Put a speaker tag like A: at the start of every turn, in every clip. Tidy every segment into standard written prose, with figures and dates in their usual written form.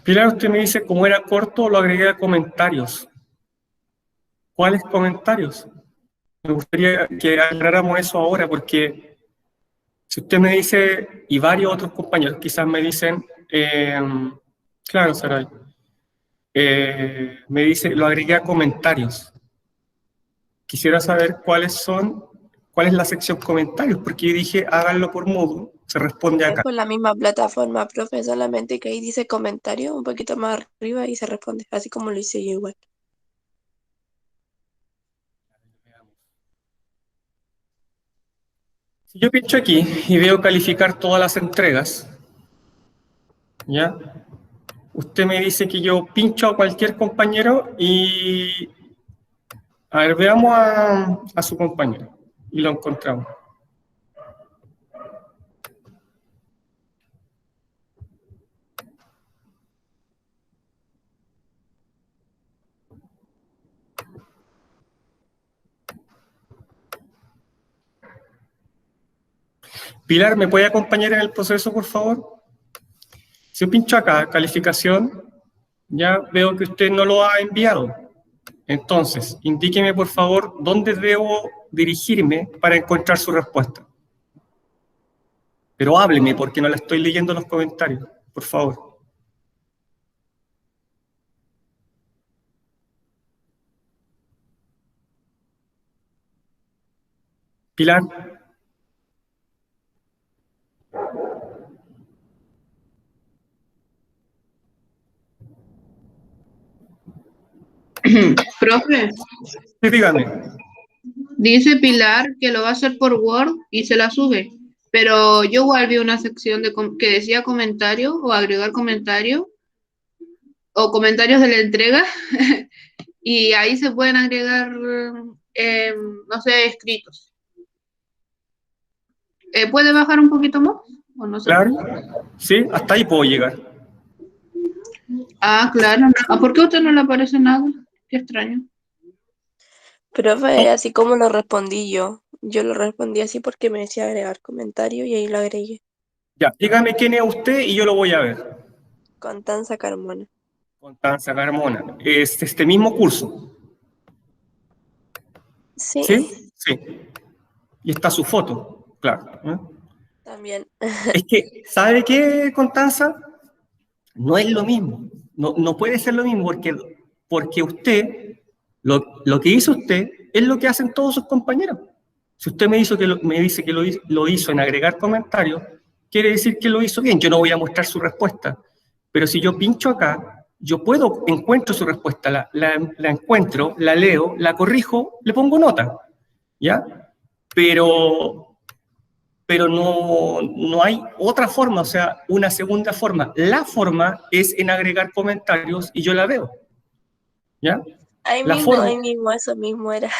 A: Pilar, usted me dice, como era corto, lo agregué a comentarios. ¿Cuáles comentarios? Me gustaría que aclaráramos eso ahora, porque si usted me dice, y varios otros compañeros quizás me dicen, claro, Saray, me dice, lo agregué a comentarios. Quisiera saber cuál es la sección comentarios, porque yo dije, háganlo por Moodle, se responde
B: Es
A: acá.
B: por la misma plataforma, profe, solamente que ahí dice comentario un poquito más arriba y se responde, así como lo hice yo igual.
A: Si yo pincho aquí y veo calificar todas las entregas, ¿ya? Usted me dice que yo pincho a cualquier compañero y... A ver, veamos a su compañero y lo encontramos. Pilar, ¿me puede acompañar en el proceso, por favor? Si yo pincho acá, calificación, ya veo que usted no lo ha enviado. Entonces, indíqueme, por favor, dónde debo dirigirme para encontrar su respuesta. Pero hábleme, porque no la estoy leyendo en los comentarios, por favor. Pilar,
C: Profe,
A: sí, dígame.
C: dice Pilar que lo va a hacer por Word y se la sube, pero yo igual vi una sección que decía comentario o agregar comentario o comentarios de la entrega y ahí se pueden agregar, no sé, escritos. ¿Puede bajar un poquito más o no se
A: Claro,
C: puede?
A: sí, hasta ahí puedo llegar.
C: Ah, claro. Ah, ¿por qué a usted no le aparece nada? Qué extraño.
B: Profe,
A: No,
B: así como lo respondí yo. Yo lo respondí así porque me decía agregar comentario y ahí lo agregué.
A: ya, dígame quién es usted y yo lo voy a ver.
B: Constanza Carmona.
A: Constanza Carmona. Es este mismo curso,
B: Sí,
A: ¿sí? Sí. Y está su foto, claro.
B: también.
A: Es que, ¿sabe qué, Constanza? No es lo mismo. No puede ser lo mismo porque usted, lo que hizo usted, es lo que hacen todos sus compañeros. Si usted me dice que lo hizo en agregar comentarios, quiere decir que lo hizo bien. Yo no voy a mostrar su respuesta. Pero si yo pincho acá, yo encuentro su respuesta, la encuentro, la leo, la corrijo, le pongo nota. ¿Ya? Pero, pero no hay otra forma, o sea, una segunda forma. La forma es en agregar comentarios y yo la veo. ¿Ya? La forma,
B: Ahí mismo, eso mismo era.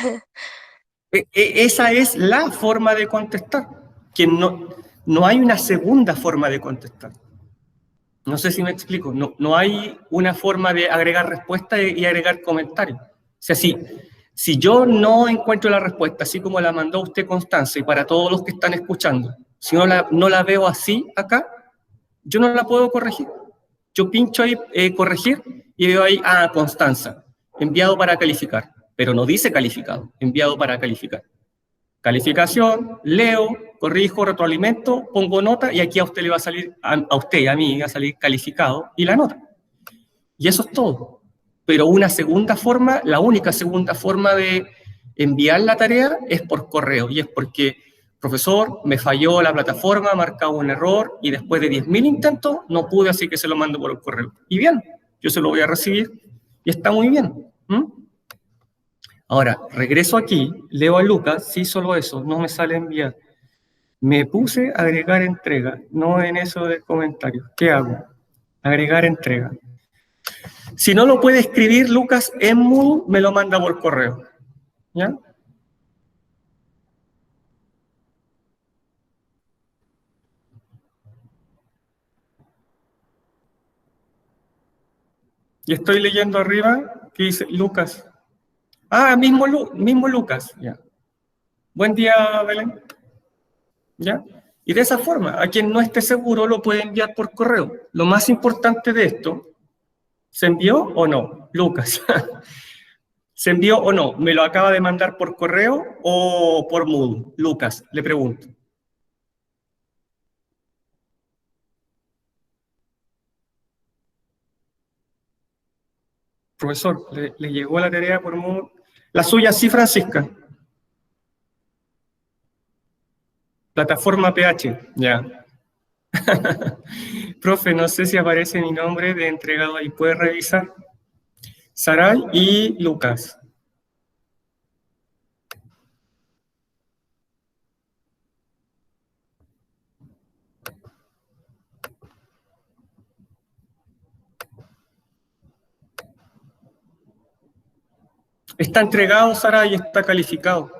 A: esa es la forma de contestar, que no hay una segunda forma de contestar. No sé si me explico, no hay una forma de agregar respuesta y agregar comentarios. O sea, si yo no encuentro la respuesta, así como la mandó usted, Constanza, y para todos los que están escuchando, si no la veo así acá, yo no la puedo corregir. Yo pincho ahí, corregir, y veo ahí, Constanza, enviado para calificar. Pero no dice calificado, enviado para calificar. Calificación, leo, corrijo, retroalimento, pongo nota y aquí a usted le va a salir, a usted y a mí va a salir calificado y la nota. Y eso es todo. Pero una segunda forma, la única segunda forma de enviar la tarea es por correo y es porque, profesor, me falló la plataforma, marcaba un error y después de 10.000 intentos no pude, así que se lo mando por el correo. Y bien, yo se lo voy a recibir y está muy bien. Ahora, regreso aquí, leo a Lucas, sí, solo eso, no me sale enviar. Me puse a agregar entrega, no en eso de comentarios. ¿Qué hago? Agregar entrega. Si no lo puede escribir Lucas en Moodle, me lo manda por correo. ¿Ya? Y estoy leyendo arriba que dice Lucas. Mismo Lucas. Ya. Buen día, Belén. ¿Ya? Y de esa forma, a quien no esté seguro lo puede enviar por correo. Lo más importante de esto ¿Se envió o no? Lucas. ¿Se envió o no? ¿Me lo acaba de mandar por correo o por Moodle? Lucas, le pregunto. Profesor, ¿le llegó la tarea por Moodle? La suya sí, Francisca. Plataforma PH, ya. Profe, no sé si aparece mi nombre de entregado ahí. ¿Puede revisar? Saray y Lucas. Está entregado, Saray, y está calificado.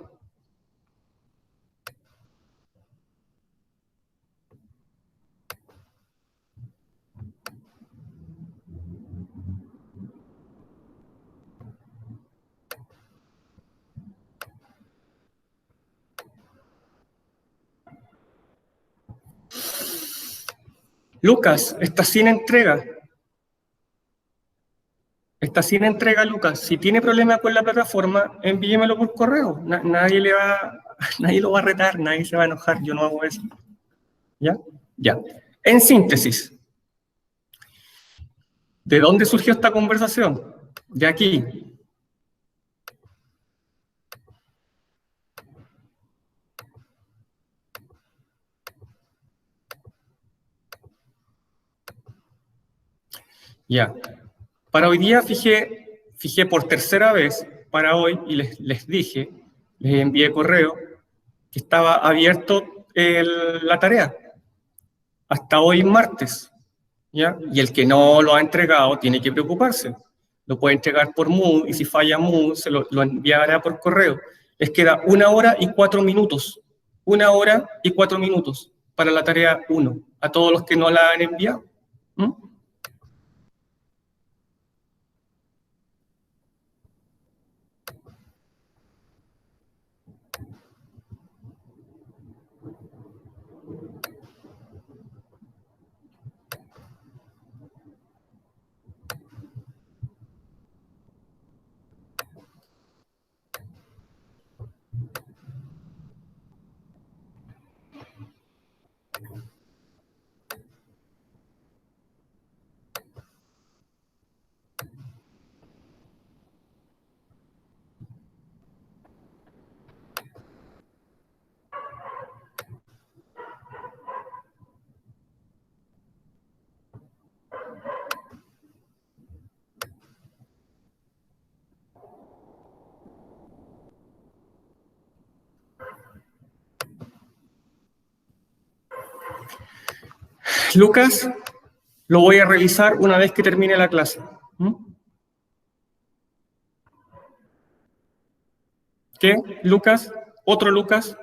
A: Lucas, está sin entrega. Está sin entrega, Lucas. Si tiene problema con la plataforma, envíemelo por correo. Nadie lo va a retar, nadie se va a enojar. Yo no hago eso. ¿Ya? Ya. En síntesis, ¿de dónde surgió esta conversación? De aquí. Ya. Para hoy día fijé por tercera vez para hoy y les dije, les envié correo, que estaba abierto la tarea hasta hoy martes, ¿ya? Y el que no lo ha entregado tiene que preocuparse. Lo puede entregar por Moodle y si falla Moodle se lo enviará por correo. Les queda 1 hora y 4 minutos. 1 hora y 4 minutos para la tarea 1, a todos los que no la han enviado. ¿Mm? Lucas, lo voy a revisar una vez que termine la clase. ¿Mm? ¿Qué? ¿Lucas? ¿Otro Lucas?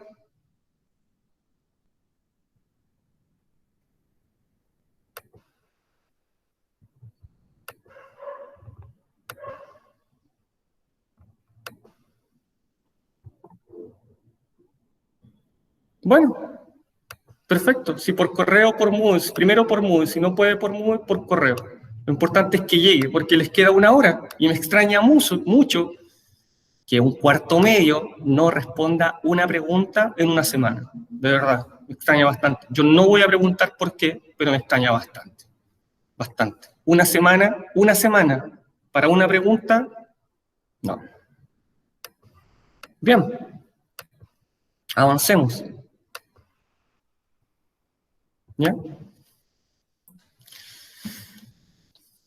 A: Bueno, perfecto. Si por correo, por Moodle, primero por Moodle, si no puede por Moodle, por correo. Lo importante es que llegue, porque les queda 1 hora y me extraña mucho que un cuarto medio no responda una pregunta en una semana. De verdad, me extraña bastante. Yo no voy a preguntar por qué, pero me extraña bastante. Bastante. Una semana para una pregunta, no. Bien, avancemos. ¿Ya?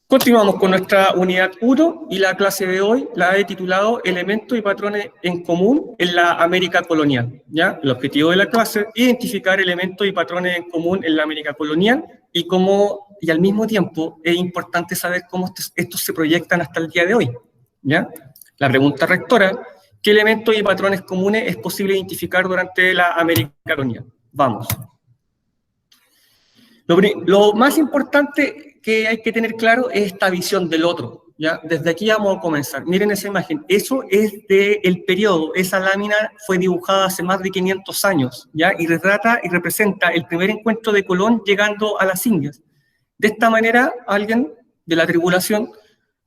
A: Continuamos con nuestra unidad 1 y la clase de hoy la he titulado Elementos y patrones en común en la América colonial. ¿Ya? El objetivo de la clase es identificar elementos y patrones en común en la América colonial y al mismo tiempo es importante saber cómo estos se proyectan hasta el día de hoy. ¿Ya? La pregunta rectora, ¿qué elementos y patrones comunes es posible identificar durante la América colonial? Vamos. Lo más importante que hay que tener claro es esta visión del otro, ¿ya? Desde aquí vamos a comenzar. Miren esa imagen. Eso es del periodo. Esa lámina fue dibujada hace más de 500 años, ¿ya? Y retrata y representa el primer encuentro de Colón llegando a las Indias. De esta manera, alguien de la tripulación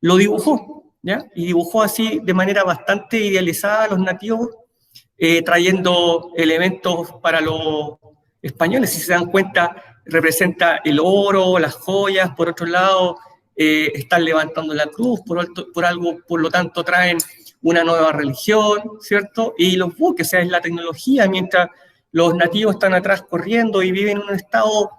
A: lo dibujó, ¿ya? Y dibujó así de manera bastante idealizada a los nativos, trayendo elementos para los españoles. Si se dan cuenta, representa el oro, las joyas, por otro lado, están levantando la cruz, por lo tanto traen una nueva religión, ¿cierto? Y los buques, o sea, es la tecnología, mientras los nativos están atrás corriendo y viven en un estado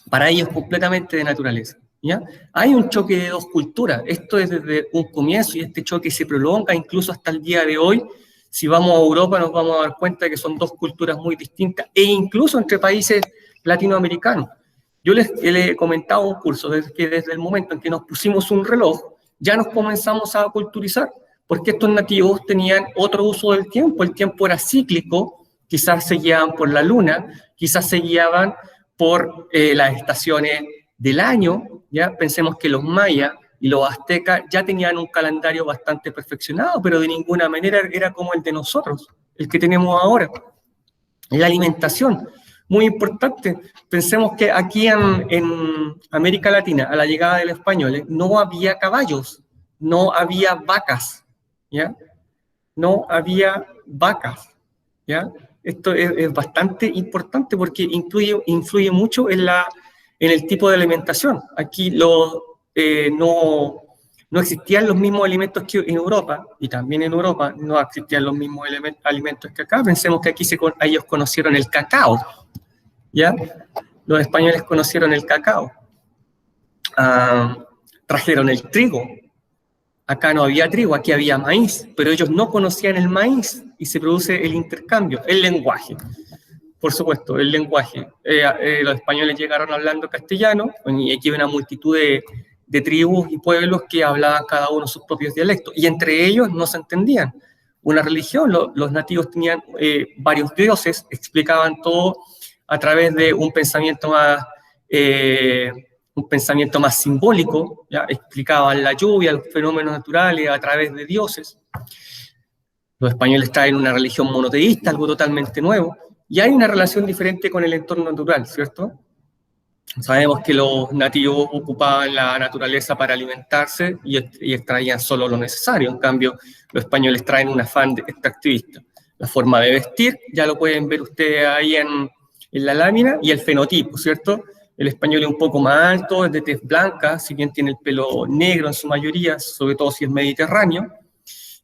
A: para ellos completamente de naturaleza, ¿ya? Hay un choque de dos culturas, esto es desde un comienzo y este choque se prolonga incluso hasta el día de hoy. Si vamos a Europa nos vamos a dar cuenta de que son dos culturas muy distintas e incluso entre países latinoamericanos. Yo les he comentado un curso que desde el momento en que nos pusimos un reloj ya nos comenzamos a culturizar, porque estos nativos tenían otro uso del tiempo, el tiempo era cíclico, quizás se guiaban por la luna, quizás se guiaban por las estaciones del año, ¿ya? Pensemos que los mayas y los aztecas ya tenían un calendario bastante perfeccionado, pero de ninguna manera era como el de nosotros, el que tenemos ahora. La alimentación, muy importante. Pensemos que aquí en América Latina, a la llegada de los españoles, no había caballos, no había vacas, ¿ya? No había vacas, ¿ya? Esto es bastante importante porque influye mucho en el tipo de alimentación. Aquí no existían los mismos alimentos que en Europa, y también en Europa no existían los mismos alimentos que acá. Pensemos que aquí ellos conocieron el cacao, ¿ya? Los españoles conocieron el cacao. Trajeron el trigo. Acá no había trigo, aquí había maíz, pero ellos no conocían el maíz y se produce el intercambio, el lenguaje. Por supuesto, el lenguaje. Los españoles llegaron hablando castellano y aquí hay una multitud de tribus y pueblos que hablaban cada uno sus propios dialectos y entre ellos no se entendían. Una religión, los nativos tenían varios dioses, explicaban todo a través de un pensamiento más simbólico, ¿ya? Explicaban la lluvia, los fenómenos naturales a través de dioses. Los españoles traen una religión monoteísta, algo totalmente nuevo, y hay una relación diferente con el entorno natural, ¿cierto? Sabemos que los nativos ocupaban la naturaleza para alimentarse y extraían solo lo necesario, en cambio los españoles traen un afán extractivista. La forma de vestir, ya lo pueden ver ustedes ahí en la lámina, y el fenotipo, ¿cierto? El español es un poco más alto, es de tez blanca, si bien tiene el pelo negro en su mayoría, sobre todo si es mediterráneo.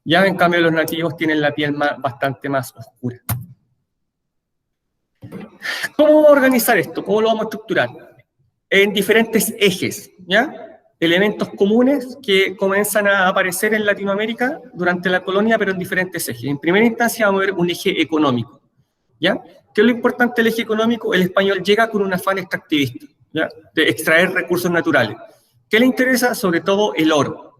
A: Ya en cambio los nativos tienen la piel bastante más oscura. ¿Cómo vamos a organizar esto? ¿Cómo lo vamos a estructurar? En diferentes ejes, ¿ya? Elementos comunes que comienzan a aparecer en Latinoamérica durante la colonia, pero en diferentes ejes. En primera instancia vamos a ver un eje económico, ¿ya? ¿Qué es lo importante del eje económico? El español llega con un afán extractivista, ¿ya? De extraer recursos naturales. ¿Qué le interesa? Sobre todo el oro,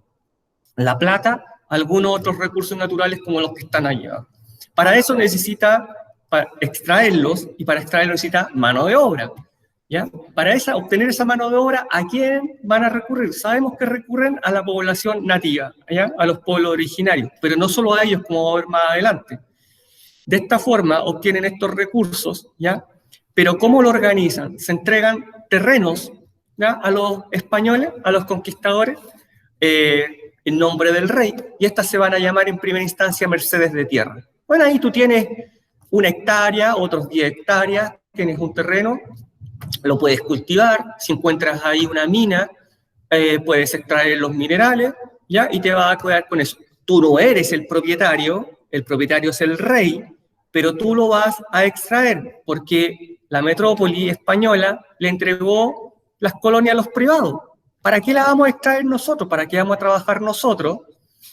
A: la plata, algunos otros recursos naturales como los que están allá. Para eso necesita extraerlos, y para extraerlos necesita mano de obra, ¿ya? Para obtener esa mano de obra, ¿a quién van a recurrir? Sabemos que recurren a la población nativa, ¿ya? A los pueblos originarios, pero no solo a ellos, como vamos a ver más adelante. De esta forma obtienen estos recursos, ¿ya? Pero ¿cómo lo organizan? Se entregan terrenos, ¿ya? A los españoles, a los conquistadores, en nombre del rey, y estas se van a llamar en primera instancia mercedes de tierra. Bueno, ahí tú tienes 1 hectárea, otros 10 hectáreas, tienes un terreno, lo puedes cultivar, si encuentras ahí una mina, puedes extraer los minerales, ¿ya? Y te vas a quedar con eso. Tú no eres el propietario es el rey, pero tú lo vas a extraer, porque la metrópoli española le entregó las colonias a los privados. ¿Para qué la vamos a extraer nosotros? ¿Para qué vamos a trabajar nosotros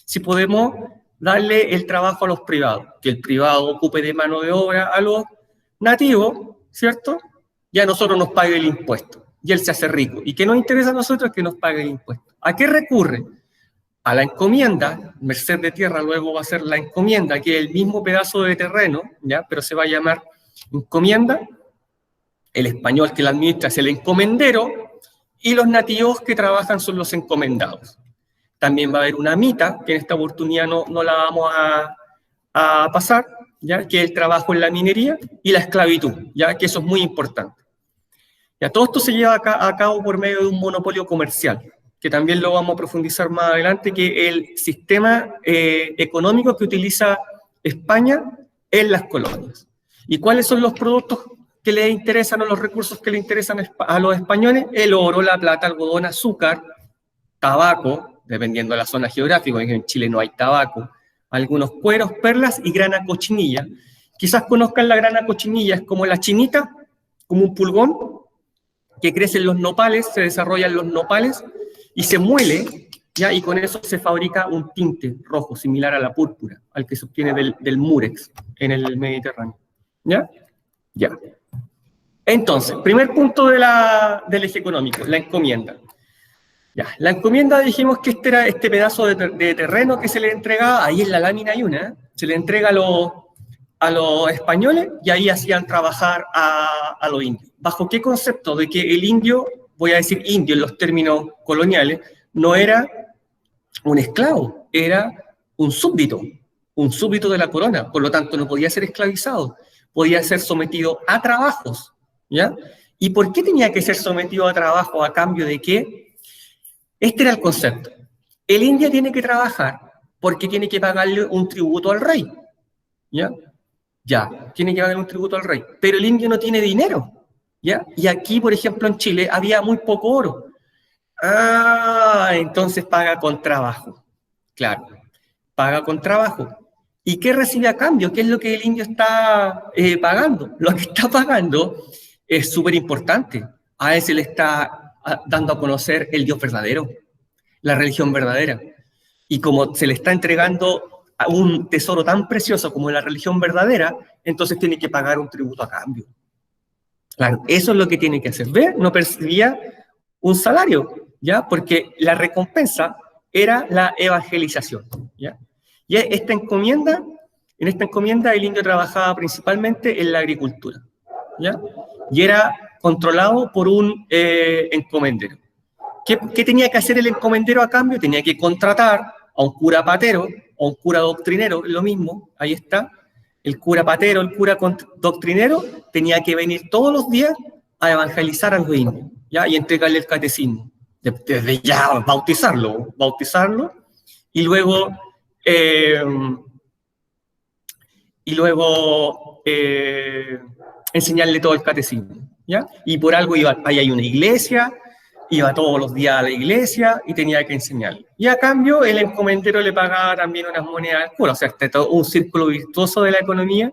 A: si podemos darle el trabajo a los privados? Que el privado ocupe de mano de obra a los nativos, ¿cierto? Y a nosotros nos pague el impuesto. Y él se hace rico. ¿Y qué nos interesa a nosotros? Que nos pague el impuesto. ¿A qué recurre? A la encomienda. Merced de tierra luego va a ser la encomienda, que es el mismo pedazo de terreno, ¿ya? Pero se va a llamar encomienda. El español que la administra es el encomendero, y los nativos que trabajan son los encomendados. También va a haber una mita, que en esta oportunidad no la vamos a pasar, ¿ya? Que es el trabajo en la minería y la esclavitud, ¿ya? Que eso es muy importante. Ya, todo esto se lleva a cabo por medio de un monopolio comercial. que también lo vamos a profundizar más adelante, que es el sistema económico que utiliza España en las colonias. ¿Y cuáles son los productos que les interesan o los recursos que les interesan a los españoles? El oro, la plata, algodón, azúcar, tabaco, dependiendo de la zona geográfica, en Chile no hay tabaco, algunos cueros, perlas y grana cochinilla. Quizás conozcan la grana cochinilla, es como la chinita, como un pulgón, que crece en los nopales, se desarrolla en los nopales, y se muele, ¿ya? Y con eso se fabrica un tinte rojo, similar a la púrpura, al que se obtiene del murex en el Mediterráneo. ¿Ya? Ya. Entonces, primer punto del eje económico, la encomienda. Ya, la encomienda dijimos que este era este pedazo de terreno que se le entregaba, ahí en la lámina hay una, se le entrega a los españoles y ahí hacían trabajar a los indios. ¿Bajo qué concepto? De que el indio, voy a decir indio en los términos coloniales, no era un esclavo, era un súbdito de la corona, por lo tanto no podía ser esclavizado, podía ser sometido a trabajos, ¿ya? ¿Y por qué tenía que ser sometido a trabajo a cambio de qué? Este era el concepto. El indio tiene que trabajar porque tiene que pagarle un tributo al rey, ¿ya? Ya, tiene que pagarle un tributo al rey, pero el indio no tiene dinero, ¿ya? Y aquí, por ejemplo, en Chile había muy poco oro. Ah, entonces paga con trabajo. Claro, paga con trabajo. ¿Y qué recibe a cambio? ¿Qué es lo que el indio está pagando? Lo que está pagando es súper importante. A él se le está dando a conocer el Dios verdadero, la religión verdadera. Y como se le está entregando a un tesoro tan precioso como la religión verdadera, entonces tiene que pagar un tributo a cambio. Claro, eso es lo que tiene que hacer. ¿Ve? No percibía un salario, ¿ya? Porque la recompensa era la evangelización, ¿ya? Y en esta encomienda el indio trabajaba principalmente en la agricultura, ¿ya? Y era controlado por un encomendero. ¿Qué tenía que hacer el encomendero a cambio? Tenía que contratar a un cura patero, a un cura doctrinero, lo mismo, ahí está. El cura patero, el cura doctrinero, tenía que venir todos los días a evangelizar a los indios, ¿ya? Y entregarle el catecismo. Desde ya bautizarlo, y luego enseñarle todo el catecismo, ¿ya? Y por algo ahí hay una iglesia, iba todos los días a la iglesia y tenía que enseñarle. Y a cambio, el encomendero le pagaba también unas monedas al cura, o sea, todo un círculo virtuoso de la economía,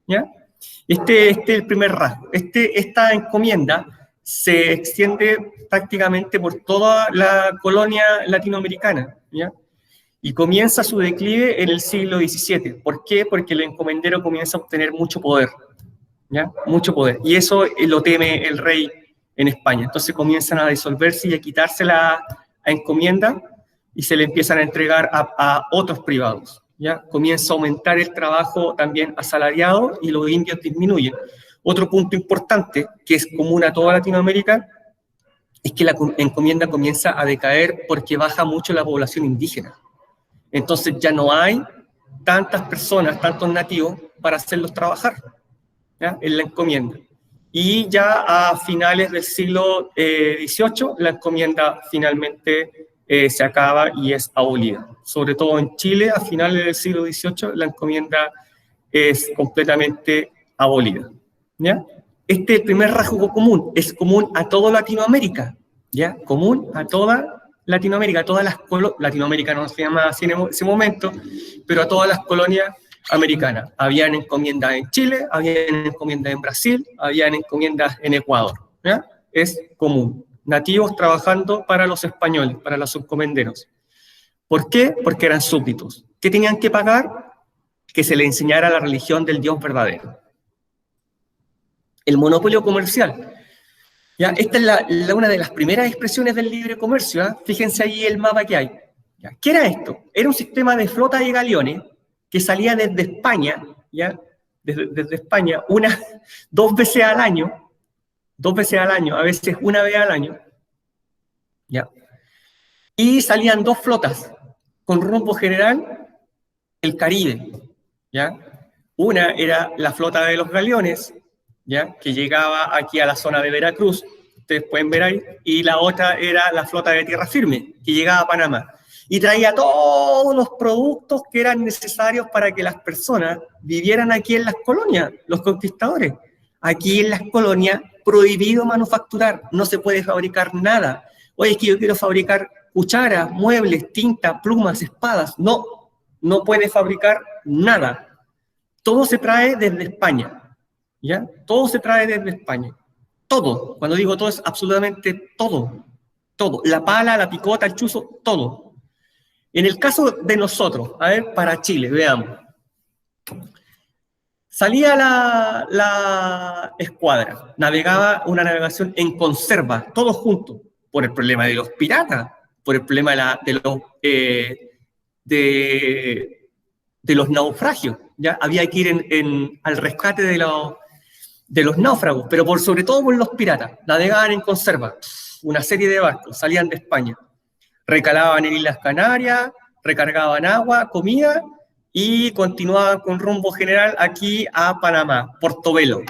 A: ¿ya? Este es el primer rasgo. Esta encomienda se extiende prácticamente por toda la colonia latinoamericana, ¿ya? Y comienza su declive en el siglo XVII. ¿Por qué? Porque el encomendero comienza a obtener mucho poder, ¿ya? Mucho poder. Y eso lo teme el rey en España. Entonces comienzan a disolverse y a quitarse la encomienda y se le empiezan a entregar a otros privados, ¿ya? Comienza a aumentar el trabajo también asalariado y los indios disminuyen. Otro punto importante, que es común a toda Latinoamérica, es que la encomienda comienza a decaer porque baja mucho la población indígena. Entonces ya no hay tantas personas, tantos nativos, para hacerlos trabajar, ¿ya? En la encomienda. Y ya a finales del siglo XVIII, la encomienda finalmente se acaba y es abolida. Sobre todo en Chile, a finales del siglo XVIII, la encomienda es completamente abolida, ¿ya? Este es el primer rasgo común, es común a toda Latinoamérica, ¿ya? Común a toda Latinoamérica, a todas las colonias, Latinoamérica no se llama así en ese momento, pero a todas las colonias americanas. Habían encomiendas en Chile, habían encomiendas en Brasil, habían encomiendas en Ecuador, ¿ya? Es común. Nativos trabajando para los españoles, para los encomenderos. ¿Por qué? Porque eran súbditos. ¿Qué tenían que pagar? Que se les enseñara la religión del Dios verdadero. El monopolio comercial. ¿Ya? Esta es una de las primeras expresiones del libre comercio, ¿eh? Fíjense ahí el mapa que hay. ¿Ya? ¿Qué era esto? Era un sistema de flota de galeones que salía desde España, ¿ya? Desde España, dos veces al año, a veces una vez al año, ¿ya? Y salían dos flotas con rumbo general el Caribe, ¿ya? Una era la flota de los galeones, ¿ya? Que llegaba aquí a la zona de Veracruz, ustedes pueden ver ahí, y la otra era la flota de tierra firme, que llegaba a Panamá, y traía todos los productos que eran necesarios para que las personas vivieran aquí en las colonias, los conquistadores. Aquí en las colonias, prohibido manufacturar, no se puede fabricar nada. Oye, es que yo quiero fabricar cucharas, muebles, tinta, plumas, espadas. No, no puede fabricar nada. Todo se trae desde España, ¿ya? Todo se trae desde España. Todo. Cuando digo todo, es absolutamente todo. Todo. La pala, la picota, el chuzo, todo. En el caso de nosotros, a ver, para Chile, veamos. Salía la escuadra, navegaba una navegación en conserva, todos juntos, por el problema de los piratas, por el problema de los naufragios, ¿ya? Había que ir al rescate de los náufragos, pero sobre todo por los piratas, navegaban en conserva, una serie de barcos, salían de España, recalaban en Islas Canarias, recargaban agua, comida, y continuaban con rumbo general aquí a Panamá, Portobelo.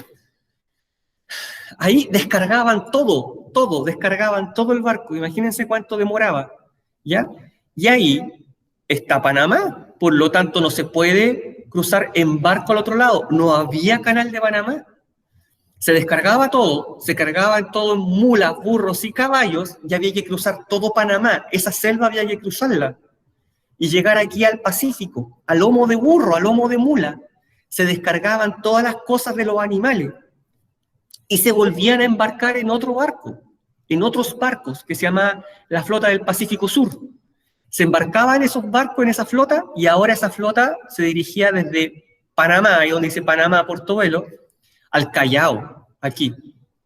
A: Ahí descargaban todo, descargaban todo el barco, imagínense cuánto demoraba, ¿ya? Y ahí está Panamá, por lo tanto no se puede cruzar en barco al otro lado, no había canal de Panamá. Se descargaba todo, se cargaban todo en mulas, burros y caballos, y había que cruzar todo Panamá, esa selva había que cruzarla, y llegar aquí al Pacífico, a lomo de burro, a lomo de mula. Se descargaban todas las cosas de los animales, y se volvían a embarcar en otro barco, en otros barcos, que se llama la Flota del Pacífico Sur. Se embarcaban en esos barcos, en esa flota, y ahora esa flota se dirigía desde Panamá, ahí donde dice Panamá, Portobelo, al Callao, aquí,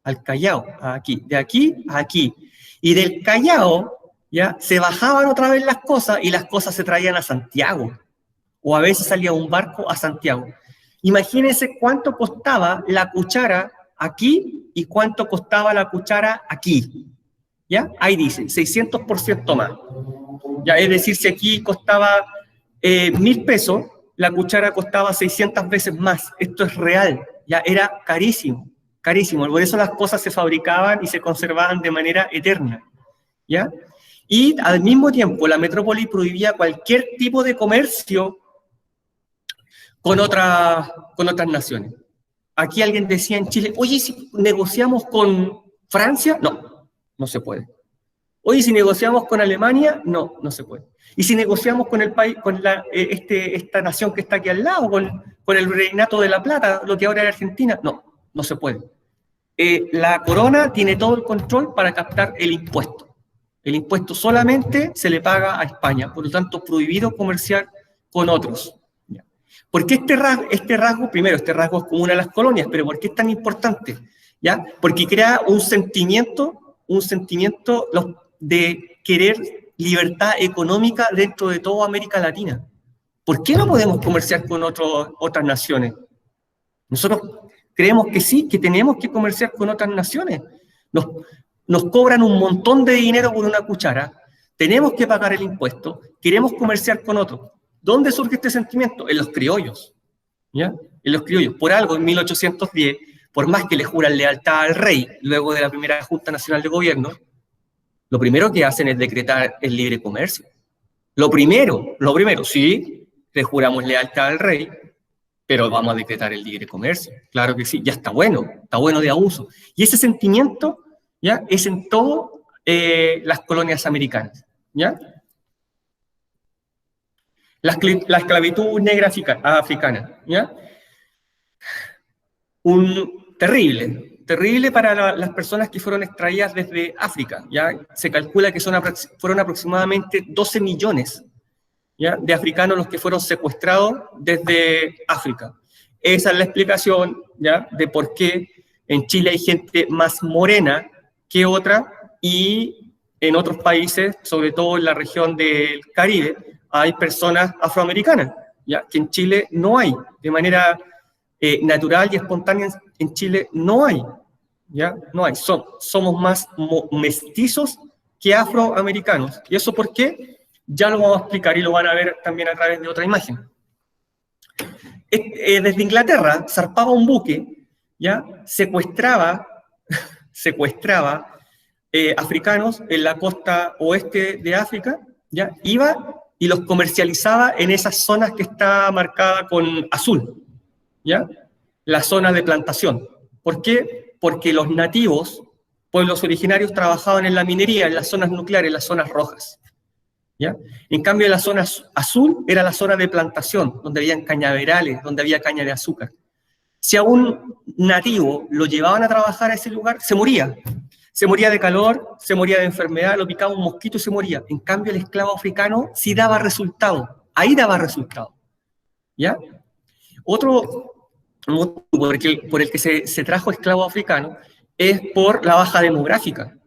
A: al Callao, aquí, de aquí a aquí. Y del Callao, ¿ya? Se bajaban otra vez las cosas y las cosas se traían a Santiago. O a veces salía un barco a Santiago. Imagínense cuánto costaba la cuchara aquí y cuánto costaba la cuchara aquí. ¿Ya? Ahí dice, 600% más. ¿Ya? Es decir, si aquí costaba 1.000 pesos, la cuchara costaba 600 veces más. Esto es real. Ya era carísimo, carísimo. Por eso las cosas se fabricaban y se conservaban de manera eterna, ¿ya? Y al mismo tiempo la metrópoli prohibía cualquier tipo de comercio con otras naciones. Aquí alguien decía en Chile, oye, si negociamos con Francia, no, no se puede. Oye, si negociamos con Alemania, no, no se puede. Y si negociamos con el país, con esta nación que está aquí al lado, con el Reinato de la Plata, lo que ahora es Argentina, no, no se puede. La corona tiene todo el control para captar el impuesto. El impuesto solamente se le paga a España, por lo tanto, prohibido comerciar con otros. ¿Por qué este rasgo? Primero, este rasgo es común a las colonias, pero ¿por qué es tan importante? ¿Ya? Porque crea un sentimiento de querer libertad económica dentro de toda América Latina. ¿Por qué no podemos comerciar con otras naciones? Nosotros creemos que sí, que tenemos que comerciar con otras naciones. Nos cobran un montón de dinero por una cuchara, tenemos que pagar el impuesto, queremos comerciar con otros. ¿Dónde surge este sentimiento? En los criollos, ¿ya? En los criollos. Por algo, en 1810, por más que le juran lealtad al rey, luego de la primera Junta Nacional de Gobierno, lo primero que hacen es decretar el libre comercio. Lo primero, sí, le juramos lealtad al rey, pero vamos a decretar el libre comercio. Claro que sí, ya está bueno de abuso. Y ese sentimiento, ¿ya? Es en todas las colonias americanas, ¿ya? La esclavitud negra africana, ¿ya? Terrible para las personas que fueron extraídas desde África, ¿ya? Se calcula que fueron aproximadamente 12 millones, ¿ya? De africanos los que fueron secuestrados desde África. Esa es la explicación, ¿ya? De por qué en Chile hay gente más morena que otra y en otros países, sobre todo en la región del Caribe, hay personas afroamericanas, ¿ya? Que en Chile no hay, de manera natural y espontánea en Chile no hay, ¿ya? No hay, somos más mestizos que afroamericanos. ¿Y eso por qué? Ya lo vamos a explicar y lo van a ver también a través de otra imagen. Desde Inglaterra zarpaba un buque, ¿ya? Secuestraba africanos en la costa oeste de África, ¿ya? Iba y los comercializaba en esas zonas que está marcada con azul, ¿ya? La zona de plantación. ¿Por qué? Porque los nativos, pueblos originarios, trabajaban en la minería, en las zonas nucleares, en las zonas rojas, ¿ya? En cambio, la zona azul era la zona de plantación, donde habían cañaverales, donde había caña de azúcar. Si a un nativo lo llevaban a trabajar a ese lugar, se moría. Se moría de calor, se moría de enfermedad, lo picaba un mosquito y se moría. En cambio, el esclavo africano sí daba resultado. Ahí daba resultado, ¿ya? Otro motivo por el que se trajo esclavo africano es por la baja demográfica.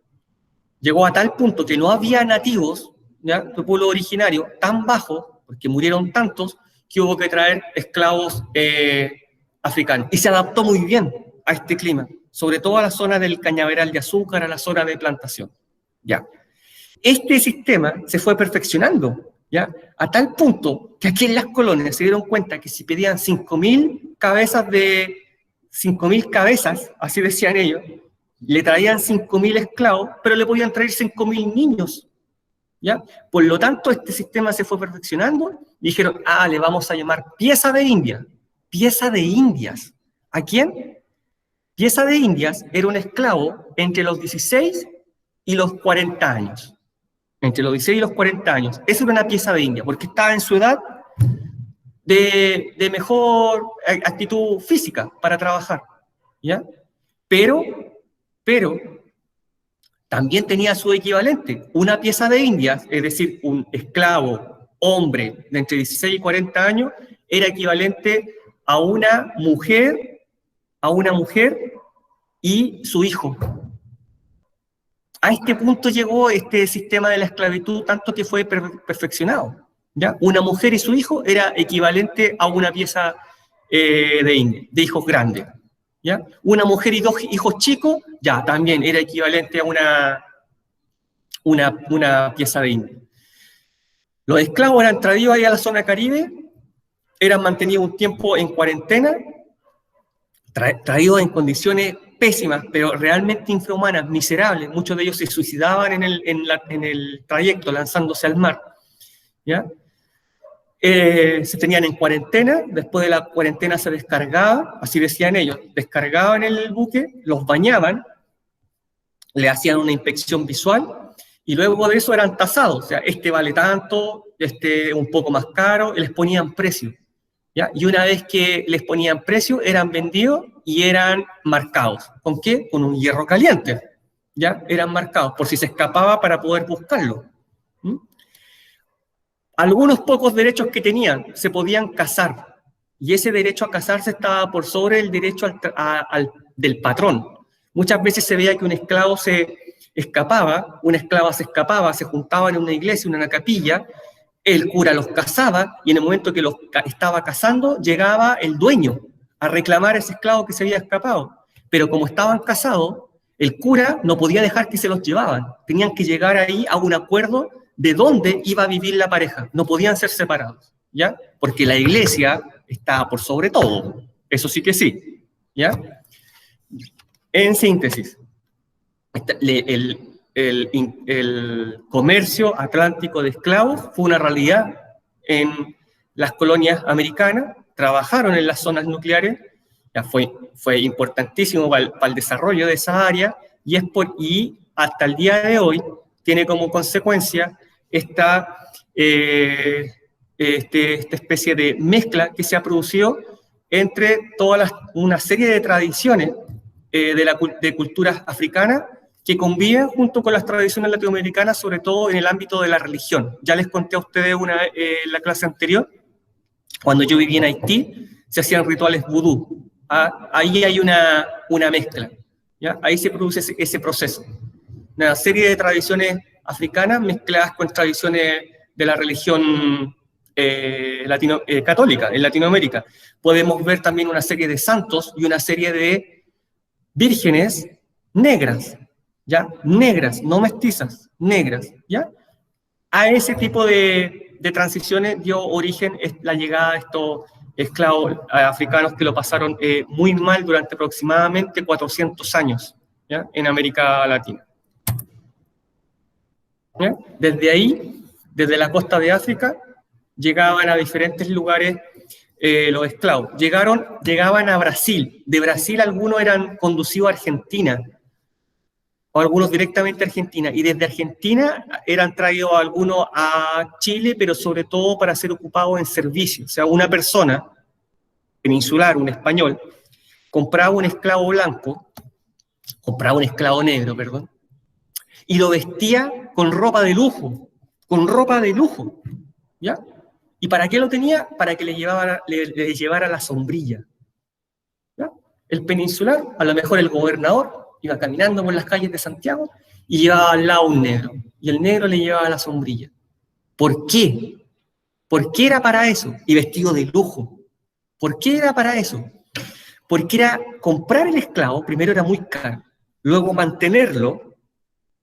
A: Llegó a tal punto que no había nativos, ¿ya?, de pueblo originario tan bajo, porque murieron tantos, que hubo que traer esclavos africanos. Y se adaptó muy bien a este clima, sobre todo a la zona del cañaveral de azúcar, a la zona de plantación, ¿ya? Este sistema se fue perfeccionando, ¿ya?, a tal punto que aquí en las colonias se dieron cuenta que si pedían 5.000 cabezas, así decían ellos, le traían 5.000 esclavos, pero le podían traer 5.000 niños, ¿ya? Por lo tanto, este sistema se fue perfeccionando y dijeron, le vamos a llamar pieza de India. Pieza de Indias. ¿A quién? Pieza de Indias era un esclavo entre los 16 y los 40 años. Entre los 16 y los 40 años. Esa era una pieza de India, porque estaba en su edad de mejor actitud física para trabajar, ¿ya? Pero también tenía su equivalente. Una pieza de Indias, es decir, un esclavo, hombre, de entre 16 y 40 años, era equivalente a una mujer y su hijo. A este punto llegó este sistema de la esclavitud, tanto que fue perfeccionado, ¿ya? Una mujer y su hijo era equivalente a una pieza de hijos grandes, ¿ya? Una mujer y 2 hijos chicos, ya, también era equivalente a una pieza de India. Los esclavos eran traídos ahí a la zona caribe, eran mantenidos un tiempo en cuarentena, traídos en condiciones pésimas, pero realmente infrahumanas, miserables. Muchos de ellos se suicidaban en el trayecto, lanzándose al mar, ¿ya? Se tenían en cuarentena, después de la cuarentena se descargaba, así decían ellos, descargaban el buque, los bañaban, le hacían una inspección visual, y luego de eso eran tasados, o sea, este vale tanto, este un poco más caro, y les ponían precio, ¿ya? Y una vez que les ponían precio, eran vendidos y eran marcados. ¿Con qué? Con un hierro caliente, ¿ya? Eran marcados, por si se escapaba para poder buscarlo. Algunos pocos derechos que tenían, se podían casar, y ese derecho a casarse estaba por sobre el derecho del patrón. Muchas veces se veía que un esclavo se escapaba, una esclava se escapaba, se juntaban en una iglesia, en una capilla, el cura los casaba, y en el momento que los estaba casando, llegaba el dueño a reclamar a ese esclavo que se había escapado. Pero como estaban casados, el cura no podía dejar que se los llevaban. Tenían que llegar ahí a un acuerdo de dónde iba a vivir la pareja. No podían ser separados, ¿ya? Porque la iglesia estaba por sobre todo. Eso sí que sí, ¿ya? En síntesis, el comercio atlántico de esclavos fue una realidad en las colonias americanas, trabajaron en las zonas nucleares, ya fue importantísimo para el desarrollo de esa área, y hasta el día de hoy tiene como consecuencia esta especie de mezcla que se ha producido entre una serie de tradiciones de culturas africanas que conviven junto con las tradiciones latinoamericanas, sobre todo en el ámbito de la religión. Ya les conté a ustedes en la clase anterior, cuando yo vivía en Haití, se hacían rituales vudú. Ahí hay una mezcla, ¿ya? Ahí se produce ese proceso. Una serie de tradiciones africanas mezcladas con tradiciones de la religión católica en Latinoamérica. Podemos ver también una serie de santos y una serie de vírgenes negras, ¿ya? Negras, no mestizas, negras, ¿ya? A ese tipo de transiciones dio origen la llegada de estos esclavos africanos que lo pasaron muy mal durante aproximadamente 400 años, ¿ya? En América Latina. ¿Ya? Desde ahí, desde la costa de África, llegaban a diferentes lugares los esclavos. Llegaban a Brasil. De Brasil algunos eran conducidos a Argentina, o algunos directamente a Argentina. Y desde Argentina eran traídos algunos a Chile, pero sobre todo para ser ocupados en servicio. O sea, una persona peninsular, un español, compraba un esclavo negro, perdón, y lo vestía con ropa de lujo, ¿ya? ¿Y para qué lo tenía? Para que le llevara la sombrilla, ¿ya? El peninsular, a lo mejor el gobernador, iba caminando por las calles de Santiago y llevaba al lado un negro, y el negro le llevaba la sombrilla. ¿Por qué? ¿Por qué era para eso? Y vestido de lujo. ¿Por qué era para eso? Porque comprar el esclavo, primero era muy caro, luego mantenerlo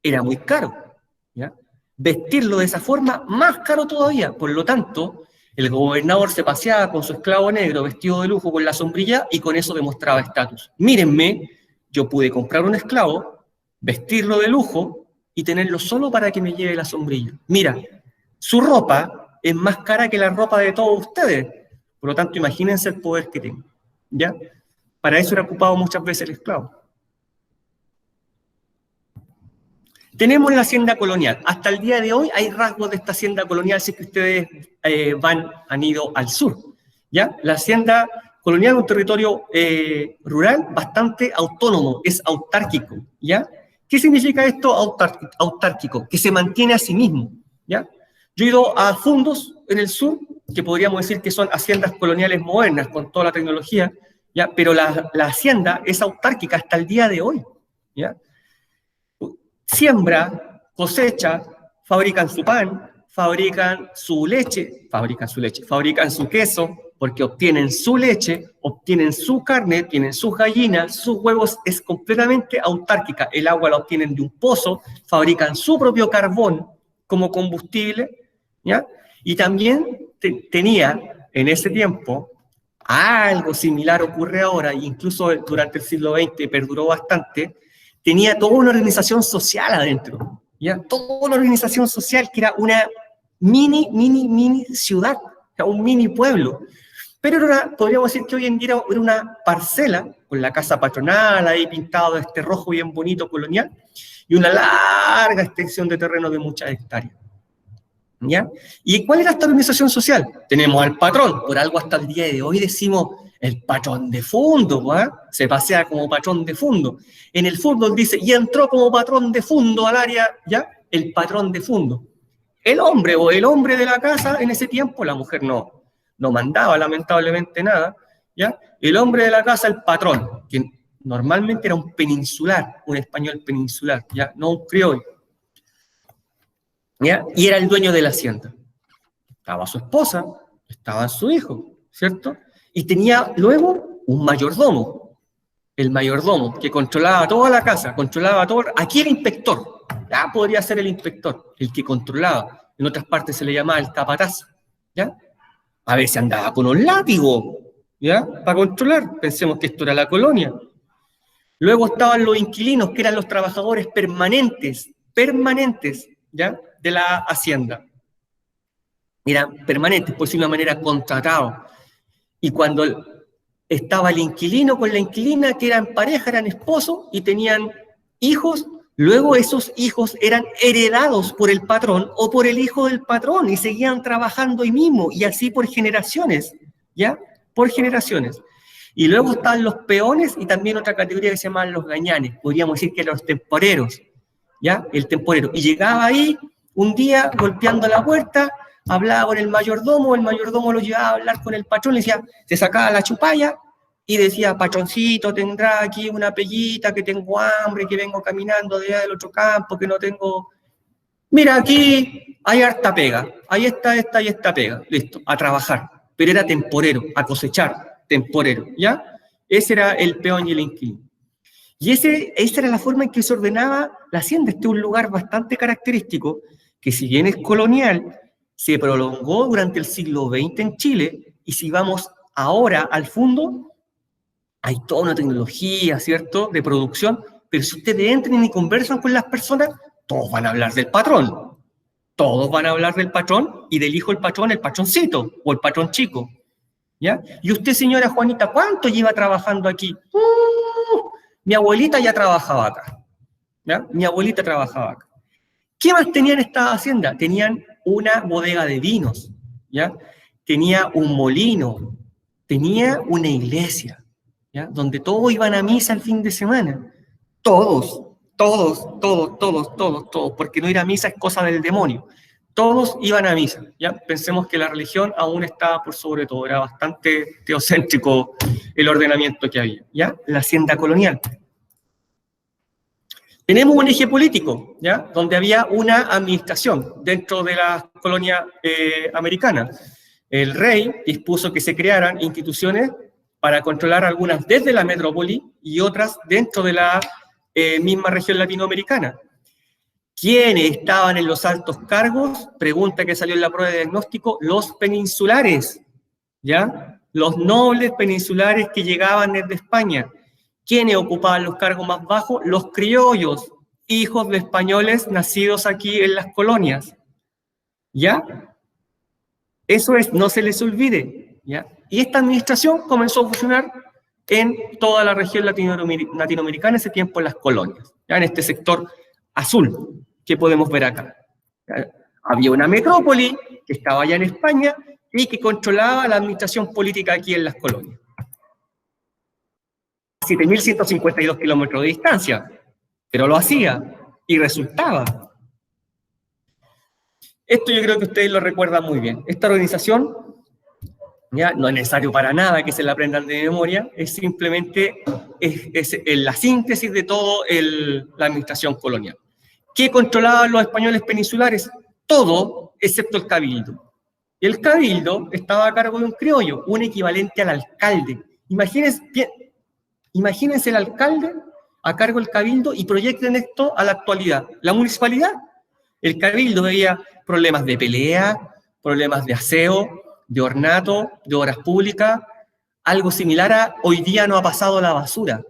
A: era muy caro, ¿ya? Vestirlo de esa forma, más caro todavía. Por lo tanto, el gobernador se paseaba con su esclavo negro vestido de lujo con la sombrilla y con eso demostraba estatus. Mírenme, yo pude comprar un esclavo, vestirlo de lujo y tenerlo solo para que me lleve la sombrilla. Mira, su ropa es más cara que la ropa de todos ustedes. Por lo tanto, imagínense el poder que tengo, ¿ya? Para eso era ocupado muchas veces el esclavo. Tenemos la hacienda colonial. Hasta el día de hoy hay rasgos de esta hacienda colonial si es que ustedes han ido al sur, ¿ya? La hacienda colonial es un territorio rural bastante autónomo, es autárquico, ¿ya? ¿Qué significa esto autárquico? Que se mantiene a sí mismo, ¿ya? Yo he ido a fundos en el sur, que podríamos decir que son haciendas coloniales modernas con toda la tecnología, ¿ya? Pero la hacienda es autárquica hasta el día de hoy, ¿ya? Siembra, cosecha, fabrican su pan, fabrican su queso, porque obtienen su leche, obtienen su carne, tienen sus gallinas, sus huevos, es completamente autárquica. El agua la obtienen de un pozo, fabrican su propio carbón como combustible, ¿ya? Y también tenía en ese tiempo algo similar ocurre ahora, e incluso durante el siglo XX perduró bastante, tenía toda una organización social adentro, ¿ya? Toda una organización social que era una mini ciudad, un mini pueblo. Pero podríamos decir que hoy en día era una parcela, con la casa patronal ahí pintado de este rojo bien bonito colonial, y una larga extensión de terreno de muchas hectáreas, ¿ya? ¿Y cuál era esta organización social? Tenemos al patrón, por algo hasta el día de hoy decimos el patrón de fondo, ¿eh? Se pasea como patrón de fondo. En el fútbol dice, y entró como patrón de fondo al área, ¿ya? El patrón de fondo. El hombre de la casa en ese tiempo, la mujer no mandaba lamentablemente nada, ¿ya? El hombre de la casa, el patrón, que normalmente era un peninsular, un español peninsular, ¿ya? No un criollo, ¿ya? Y era el dueño de la hacienda. Estaba su esposa, estaba su hijo, ¿cierto? Y tenía luego un mayordomo, el mayordomo, que controlaba toda la casa, controlaba todo. Aquí el inspector, ya podría ser el inspector, el que controlaba. En otras partes se le llamaba el capataz, ¿ya? A veces andaba con un látigo, ¿ya? Para controlar. Pensemos que esto era la colonia. Luego estaban los inquilinos, que eran los trabajadores permanentes, ¿ya? De la hacienda. Eran permanentes, por decirlo de una manera, contratados. Y cuando estaba el inquilino con la inquilina, que eran pareja, eran esposos y tenían hijos, luego esos hijos eran heredados por el patrón o por el hijo del patrón y seguían trabajando ahí mismo, y así por generaciones, ¿ya? Por generaciones. Y luego estaban los peones y también otra categoría que se llamaban los gañanes, podríamos decir que eran los temporeros, ¿ya? El temporero. Y llegaba ahí un día golpeando la puerta, hablaba con el mayordomo lo llevaba a hablar con el patrón, le decía, se sacaba la chupalla y decía, patroncito, tendrá aquí una pellita, que tengo hambre, que vengo caminando de allá del otro campo, que no tengo... Mira, aquí hay harta pega, ahí está esta y esta pega, listo, a trabajar. Pero era temporero, a cosechar, temporero, ¿ya? Ese era el peón y el inquilino. Y esa era la forma en que se ordenaba la hacienda. Este es un lugar bastante característico, que si bien es colonial, se prolongó durante el siglo XX en Chile, y si vamos ahora al fondo, hay toda una tecnología, ¿cierto?, de producción, pero si ustedes entran y conversan con las personas, todos van a hablar del patrón, Todos van a hablar del patrón y del hijo del patrón, el patroncito o el patrón chico. ¿Ya? Y usted, señora Juanita, ¿cuánto lleva trabajando aquí? Mi abuelita ya trabajaba acá. ¿Ya? Mi abuelita trabajaba acá. ¿Qué más tenían esta hacienda? Tenían una bodega de vinos, ¿ya? Tenía un molino, tenía una iglesia, ¿ya? Donde todos iban a misa el fin de semana. Todos, porque no ir a misa es cosa del demonio. Todos iban a misa, ¿ya? Pensemos que la religión aún estaba por sobre todo, era bastante teocéntrico el ordenamiento que había, ¿ya? La hacienda colonial. Tenemos un eje político, ¿ya? Donde había una administración dentro de la colonia americana. El rey dispuso que se crearan instituciones para controlar algunas desde la metrópoli y otras dentro de la misma región latinoamericana. ¿Quiénes estaban en los altos cargos? Pregunta que salió en la prueba de diagnóstico: los peninsulares, ¿ya? Los nobles peninsulares que llegaban desde España. ¿Quiénes ocupaban los cargos más bajos? Los criollos, hijos de españoles nacidos aquí en las colonias. ¿Ya? Eso es, no se les olvide. ¿Ya? Y esta administración comenzó a funcionar en toda la región latinoamericana, en ese tiempo en las colonias, ¿ya? En este sector azul que podemos ver acá. ¿Ya? Había una metrópoli que estaba allá en España y que controlaba la administración política aquí en las colonias. 7.152 kilómetros de distancia, pero lo hacía y resultaba. Esto yo creo que ustedes lo recuerdan muy bien. Esta organización, ya no es necesario para nada que se la aprendan de memoria, es simplemente la síntesis de toda la administración colonial. ¿Qué controlaban los españoles peninsulares? Todo, excepto el cabildo. Y el cabildo estaba a cargo de un criollo, un equivalente al alcalde. Imagínense el alcalde a cargo del cabildo y proyecten esto a la actualidad. La municipalidad, el cabildo veía problemas de pelea, problemas de aseo, de ornato, de obras públicas, algo similar a hoy día no ha pasado la basura.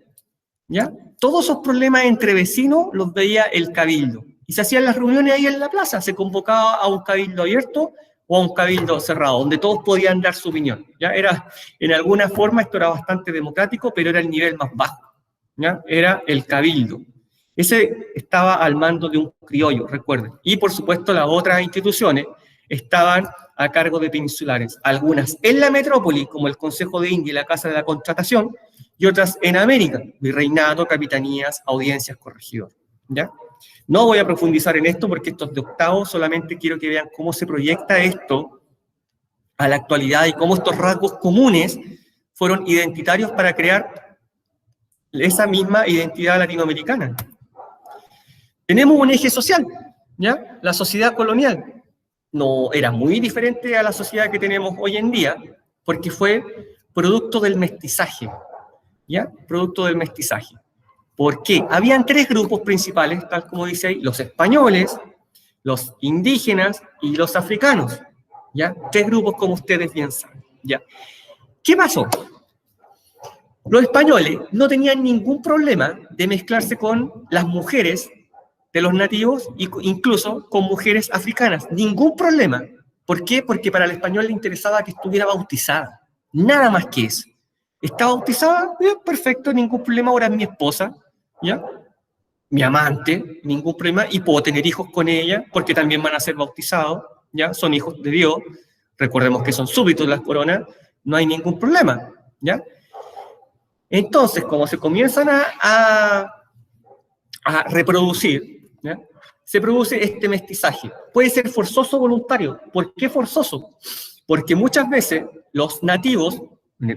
A: ¿Ya? Todos esos problemas entre vecinos los veía el cabildo. Y se hacían las reuniones ahí en la plaza, se convocaba a un cabildo abierto o a un cabildo cerrado, donde todos podían dar su opinión. ¿Ya? Era, en alguna forma esto era bastante democrático, pero era el nivel más bajo. ¿Ya? Era el cabildo. Ese estaba al mando de un criollo, recuerden. Y por supuesto las otras instituciones estaban a cargo de peninsulares. Algunas en la metrópoli, como el Consejo de India y la Casa de la Contratación, y otras en América, virreinato, capitanías, audiencias, corregidor. ¿Ya? No voy a profundizar en esto porque esto es de octavo, solamente quiero que vean cómo se proyecta esto a la actualidad y cómo estos rasgos comunes fueron identitarios para crear esa misma identidad latinoamericana. Tenemos un eje social, ¿ya? La sociedad colonial no era muy diferente a la sociedad que tenemos hoy en día porque fue producto del mestizaje, ¿ya? Producto del mestizaje. ¿Por qué? Habían tres grupos principales, tal como dice ahí, los españoles, los indígenas y los africanos, ¿ya? Tres grupos como ustedes bien saben, ¿ya? ¿Qué pasó? Los españoles no tenían ningún problema de mezclarse con las mujeres de los nativos, incluso con mujeres africanas, ningún problema. ¿Por qué? Porque para el español le interesaba que estuviera bautizada, nada más que eso. ¿Está bautizada? Perfecto, ningún problema, ahora es mi esposa, ¿ya? Mi amante, ningún problema, y puedo tener hijos con ella, porque también van a ser bautizados, ¿ya? Son hijos de Dios, recordemos que son súbditos las coronas, no hay ningún problema, ¿ya? Entonces, como se comienzan a reproducir, ¿ya? Se produce este mestizaje. Puede ser forzoso o voluntario. ¿Por qué forzoso? Porque muchas veces los nativos,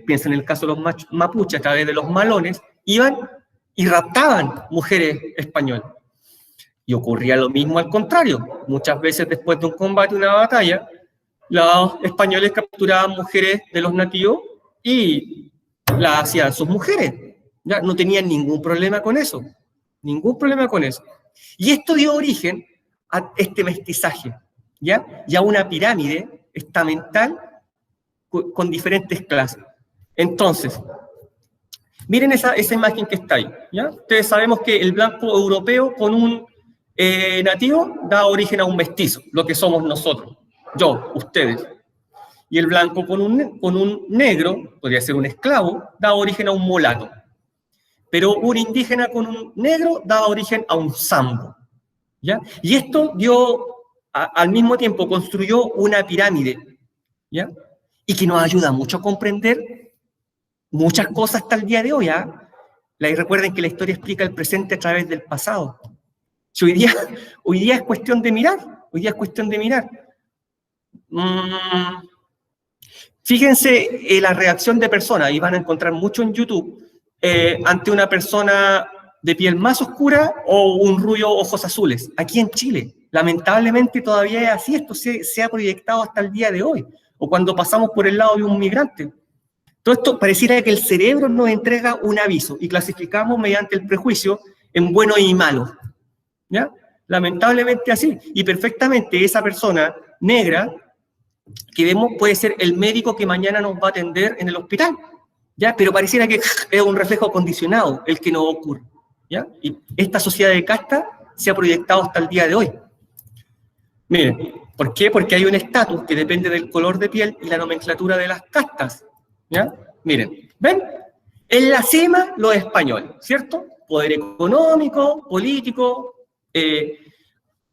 A: piensa en el caso de los mapuches, a través de los malones, iban y raptaban mujeres españolas. Y ocurría lo mismo al contrario. Muchas veces después de un combate, una batalla, los españoles capturaban mujeres de los nativos y las hacían sus mujeres. ¿Ya? No tenían ningún problema con eso. Ningún problema con eso. Y esto dio origen a este mestizaje, ¿ya? Y a una pirámide estamental con diferentes clases. Entonces, miren esa imagen que está ahí, ¿ya? Ustedes sabemos que el blanco europeo con un nativo da origen a un mestizo, lo que somos nosotros, yo, ustedes. Y el blanco con un negro, podría ser un esclavo, da origen a un mulato. Pero un indígena con un negro daba origen a un sambo, ¿ya? Y esto al mismo tiempo construyó una pirámide, ¿ya? Y que nos ayuda mucho a comprender muchas cosas hasta el día de hoy, ¿ya? Recuerden que la historia explica el presente a través del pasado. Si hoy día es cuestión de mirar, Fíjense la reacción de personas, y van a encontrar mucho en YouTube, ante una persona de piel más oscura o un rubio ojos azules. Aquí en Chile, lamentablemente todavía es así, esto se ha proyectado hasta el día de hoy, o cuando pasamos por el lado de un migrante. Todo esto pareciera que el cerebro nos entrega un aviso y clasificamos mediante el prejuicio en bueno y malo, ¿ya? Lamentablemente así, y perfectamente esa persona negra que vemos puede ser el médico que mañana nos va a atender en el hospital, ¿ya? Pero pareciera que es un reflejo condicionado el que no ocurre, ¿ya? Y esta sociedad de casta se ha proyectado hasta el día de hoy. Miren, ¿por qué? Porque hay un estatus que depende del color de piel y la nomenclatura de las castas, ¿ya? Miren, ¿ven? En la cima los españoles, ¿cierto? Poder económico, político,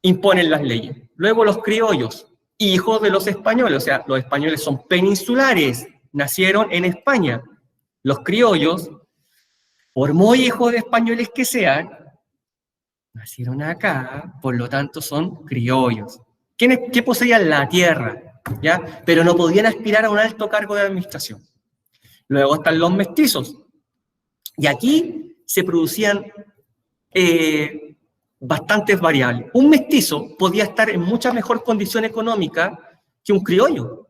A: imponen las leyes. Luego los criollos, hijos de los españoles, o sea, los españoles son peninsulares, nacieron en España. Los criollos, por muy hijos de españoles que sean, nacieron acá, por lo tanto son criollos. ¿Qué poseían? La tierra, ¿ya? Pero no podían aspirar a un alto cargo de administración. Luego están los mestizos. Y aquí se producían bastantes variables. Un mestizo podía estar en mucha mejor condición económica que un criollo.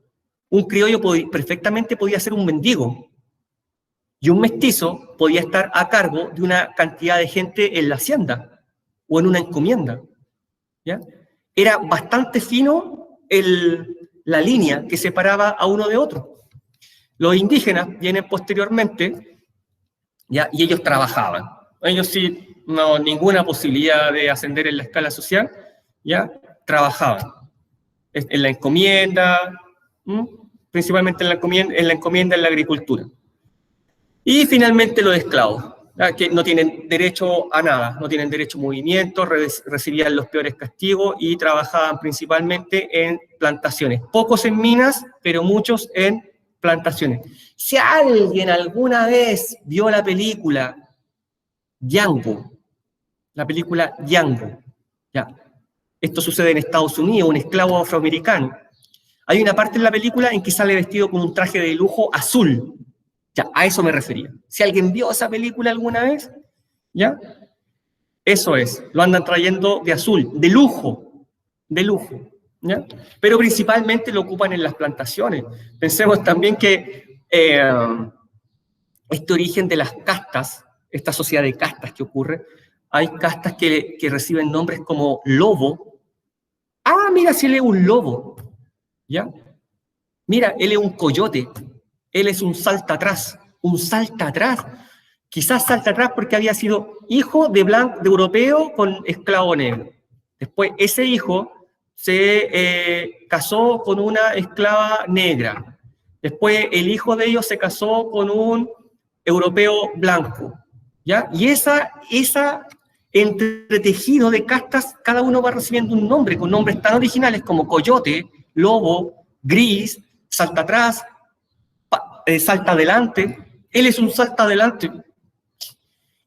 A: Un criollo perfectamente podía ser un mendigo. Y un mestizo podía estar a cargo de una cantidad de gente en la hacienda o en una encomienda, ¿ya? Era bastante fino la línea que separaba a uno de otro. Los indígenas vienen posteriormente, ¿ya? Y ellos trabajaban. Ellos sí, no, ninguna posibilidad de ascender en la escala social, ¿ya? Trabajaban. En la encomienda, principalmente en la encomienda en la agricultura. Y finalmente los esclavos, ¿ya? Que no tienen derecho a nada, no tienen derecho a movimiento, recibían los peores castigos y trabajaban principalmente en plantaciones. Pocos en minas, pero muchos en plantaciones. Si alguien alguna vez vio la película Django, ¿ya? Esto sucede en Estados Unidos, un esclavo afroamericano. Hay una parte en la película en que sale vestido con un traje de lujo azul. Ya, a eso me refería. Si alguien vio esa película alguna vez, ¿ya? Eso es, lo andan trayendo de azul, de lujo, ¿ya? Pero principalmente lo ocupan en las plantaciones. Pensemos también que este origen de las castas, esta sociedad de castas que ocurre, hay castas que reciben nombres como lobo. Ah, mira, si él es un lobo, ¿ya? Mira, él es un coyote. Él es un salta atrás. Quizás salta atrás porque había sido hijo de europeo con esclavo negro. Después ese hijo se casó con una esclava negra. Después el hijo de ellos se casó con un europeo blanco, ¿ya? Y esa entretejido de castas, cada uno va recibiendo un nombre, con nombres tan originales como coyote, lobo, gris, salta atrás, salta adelante. Él es un salta adelante,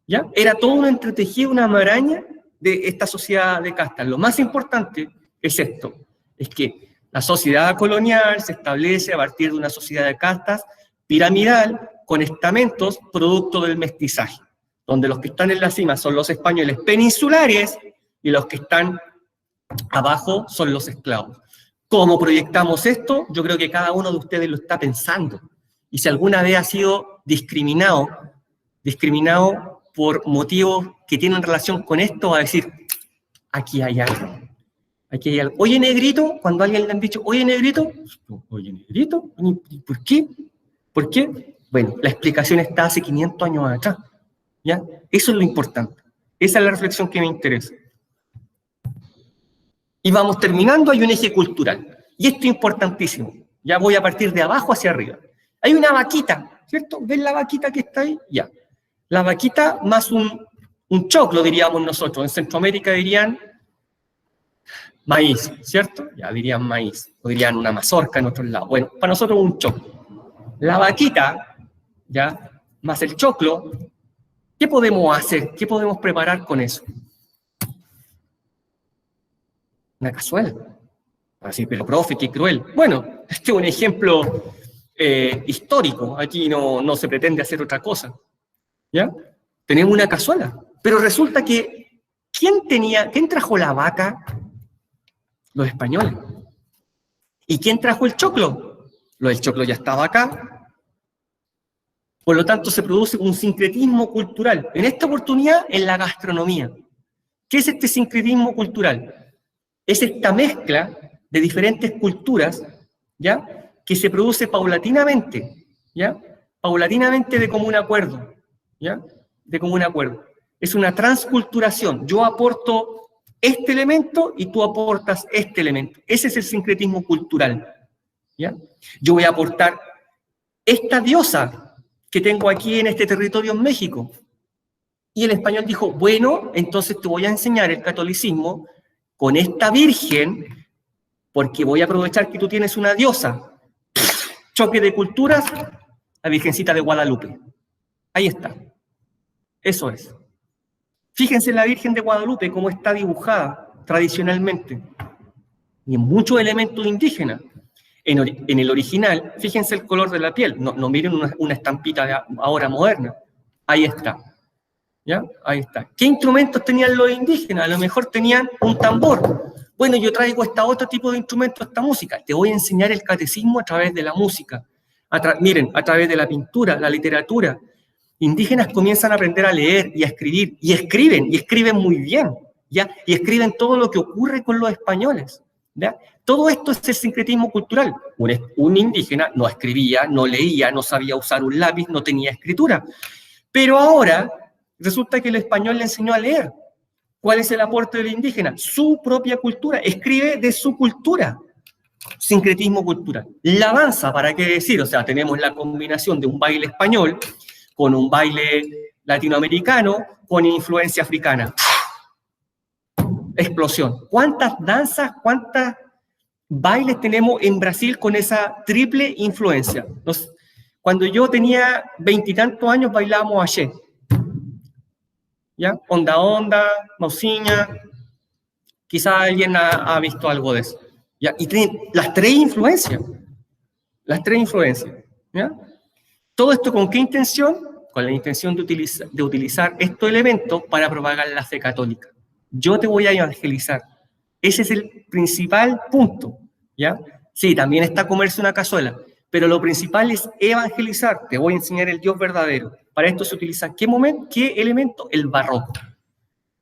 A: ¿ya? Era todo un entretejido, una maraña de esta sociedad de castas. Lo más importante es esto, es que la sociedad colonial se establece a partir de una sociedad de castas piramidal con estamentos producto del mestizaje, donde los que están en la cima son los españoles peninsulares y los que están abajo son los esclavos. ¿Cómo proyectamos esto? Yo creo que cada uno de ustedes lo está pensando. Y si alguna vez ha sido discriminado por motivos que tienen relación con esto, va a decir, aquí hay algo. Oye, negrito, cuando a alguien le han dicho, oye, negrito, ¿por qué? ¿Por qué? Bueno, la explicación está hace 500 años atrás, ¿ya? Eso es lo importante. Esa es la reflexión que me interesa. Y vamos terminando, hay un eje cultural. Y esto es importantísimo. Ya voy a partir de abajo hacia arriba. Hay una vaquita, ¿cierto? ¿Ven la vaquita que está ahí? Ya. La vaquita más un choclo, diríamos nosotros. En Centroamérica dirían maíz, ¿cierto? Ya dirían maíz. O dirían una mazorca en otros lados. Bueno, para nosotros un choclo. La vaquita, ¿ya? Más el choclo, ¿qué podemos hacer? ¿Qué podemos preparar con eso? Una cazuela. Así, pero profe, qué cruel. Bueno, este es un ejemplo histórico. Aquí no se pretende hacer otra cosa. ¿Ya? Tenemos una cazuela. Pero resulta que, ¿quién trajo la vaca? Los españoles. ¿Y quién trajo el choclo? Lo del choclo ya estaba acá. Por lo tanto, se produce un sincretismo cultural. En esta oportunidad, en la gastronomía. ¿Qué es este sincretismo cultural? Es esta mezcla de diferentes culturas, ¿ya? Que se produce paulatinamente, ¿ya? Paulatinamente de común acuerdo, ¿ya? De común acuerdo. Es una transculturación. Yo aporto este elemento y tú aportas este elemento. Ese es el sincretismo cultural, ¿ya? Yo voy a aportar esta diosa que tengo aquí en este territorio en México. Y el español dijo, bueno, entonces te voy a enseñar el catolicismo con esta virgen, porque voy a aprovechar que tú tienes una diosa. Choque de culturas, la Virgencita de Guadalupe. Ahí está. Eso es. Fíjense en la Virgen de Guadalupe cómo está dibujada tradicionalmente. Y en muchos elementos indígenas. En el original, fíjense el color de la piel. No miren una estampita ahora moderna. Ahí está. ¿Ya? Ahí está. ¿Qué instrumentos tenían los indígenas? A lo mejor tenían un tambor. Bueno, yo traigo otro tipo de instrumento, esta música. Te voy a enseñar el catecismo a través de la música. Miren, a través de la pintura, la literatura. Indígenas comienzan a aprender a leer y a escribir. Y escriben muy bien. ¿Ya? Y escriben todo lo que ocurre con los españoles. ¿Ya? Todo esto es el sincretismo cultural. Un indígena no escribía, no leía, no sabía usar un lápiz, no tenía escritura. Pero ahora resulta que el español le enseñó a leer. ¿Cuál es el aporte del indígena? Su propia cultura. Escribe de su cultura. Sincretismo cultural. La danza, ¿para qué decir? O sea, tenemos la combinación de un baile español con un baile latinoamericano con influencia africana. Explosión. ¿Cuántas danzas, cuántos bailes tenemos en Brasil con esa triple influencia? Cuando yo tenía 20 y tantos años bailábamos axé. ¿Ya? Onda, Mausiña. Quizá alguien ha visto algo de eso. ¿Ya? Y las tres influencias. ¿Ya? ¿Todo esto con qué intención? Con la intención de utilizar estos elementos para propagar la fe católica. Yo te voy a evangelizar. Ese es el principal punto, ¿ya? Sí, también está comerse una cazuela, pero lo principal es evangelizar. Te voy a enseñar el Dios verdadero. Para esto se utiliza, ¿qué elemento? El barroco,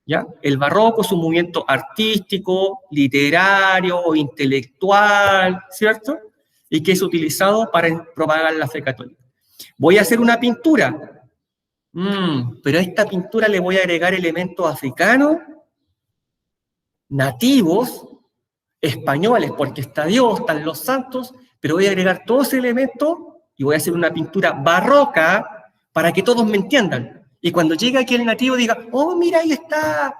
A: ¿ya? El barroco es un movimiento artístico, literario, intelectual, ¿cierto? Y que es utilizado para propagar la fe católica. Voy a hacer una pintura. Pero a esta pintura le voy a agregar elementos africanos, nativos, españoles, porque está Dios, están los santos, pero voy a agregar todos esos elementos y voy a hacer una pintura barroca para que todos me entiendan. Y cuando llegue aquí el nativo diga, oh, mira, ahí está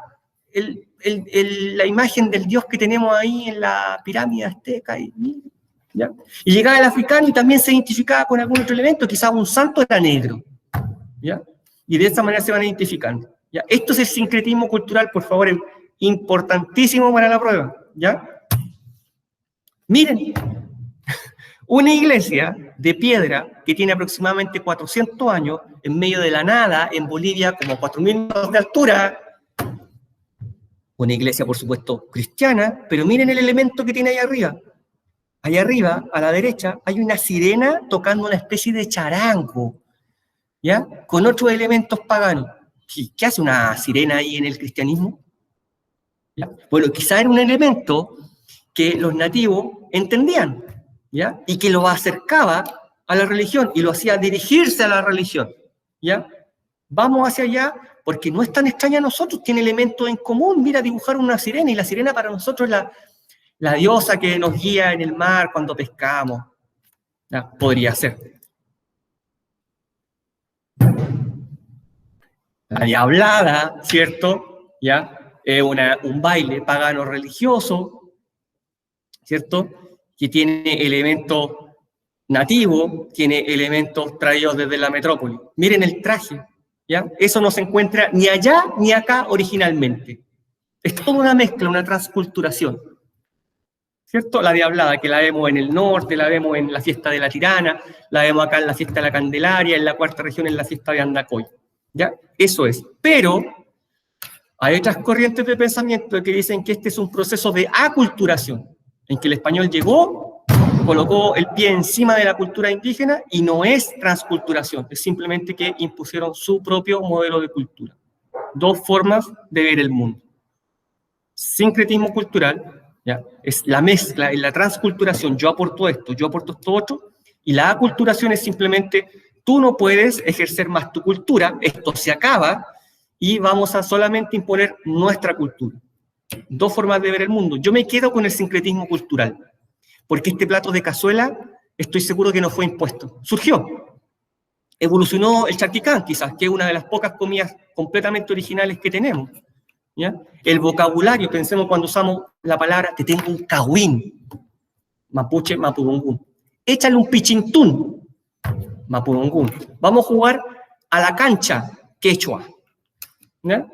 A: la imagen del Dios que tenemos ahí en la pirámide azteca. ¿Ya? Y llegaba el africano y también se identificaba con algún otro elemento, quizás un santo era negro. ¿Ya? Y de esa manera se van identificando. ¿Ya? Esto es el sincretismo cultural, por favor, es importantísimo para la prueba. ¿Ya? Miren, una iglesia de piedra que tiene aproximadamente 400 años, en medio de la nada, en Bolivia, como 4.000 metros de altura. Una iglesia, por supuesto, cristiana, pero miren el elemento que tiene ahí arriba. Allá arriba, a la derecha, hay una sirena tocando una especie de charango, ¿ya? Con otros elementos paganos. ¿Qué hace una sirena ahí en el cristianismo? ¿Ya? Bueno, quizá era un elemento que los nativos entendían, ¿ya? Y que lo acercaba a la religión y lo hacía dirigirse a la religión, ¿ya? Vamos hacia allá porque no es tan extraña a nosotros, tiene elementos en común. Mira, dibujar una sirena, y la sirena para nosotros es La diosa que nos guía en el mar cuando pescamos. ¿Ya? Podría ser. La diablada, ¿cierto? ¿Ya? Es un baile pagano religioso, ¿cierto? Que tiene elementos nativos, tiene elementos traídos desde la metrópoli. Miren el traje, ¿ya? Eso no se encuentra ni allá ni acá originalmente. Es toda una mezcla, una transculturación, ¿cierto? La diablada, que la vemos en el norte, la vemos en la fiesta de la Tirana, la vemos acá en la fiesta de la Candelaria, en la cuarta región en la fiesta de Andacoy, ¿ya? Eso es. Pero hay otras corrientes de pensamiento que dicen que este es un proceso de aculturación, en que el español llegó, colocó el pie encima de la cultura indígena y no es transculturación, es simplemente que impusieron su propio modelo de cultura. Dos formas de ver el mundo. Sincretismo cultural, ¿ya? Es la mezcla, es la transculturación, yo aporto esto otro, y la aculturación es simplemente, tú no puedes ejercer más tu cultura, esto se acaba, y vamos a solamente imponer nuestra cultura. Dos formas de ver el mundo. Yo me quedo con el sincretismo cultural, porque este plato de cazuela, estoy seguro que no fue impuesto. Surgió. Evolucionó el charquicán, quizás, que es una de las pocas comidas completamente originales que tenemos. ¿Ya? El vocabulario, pensemos cuando usamos la palabra, te tengo un cahuín, mapuche, mapudungún. Échale un pichintún, mapudungún. Vamos a jugar a la cancha, quechua. ¿Ya?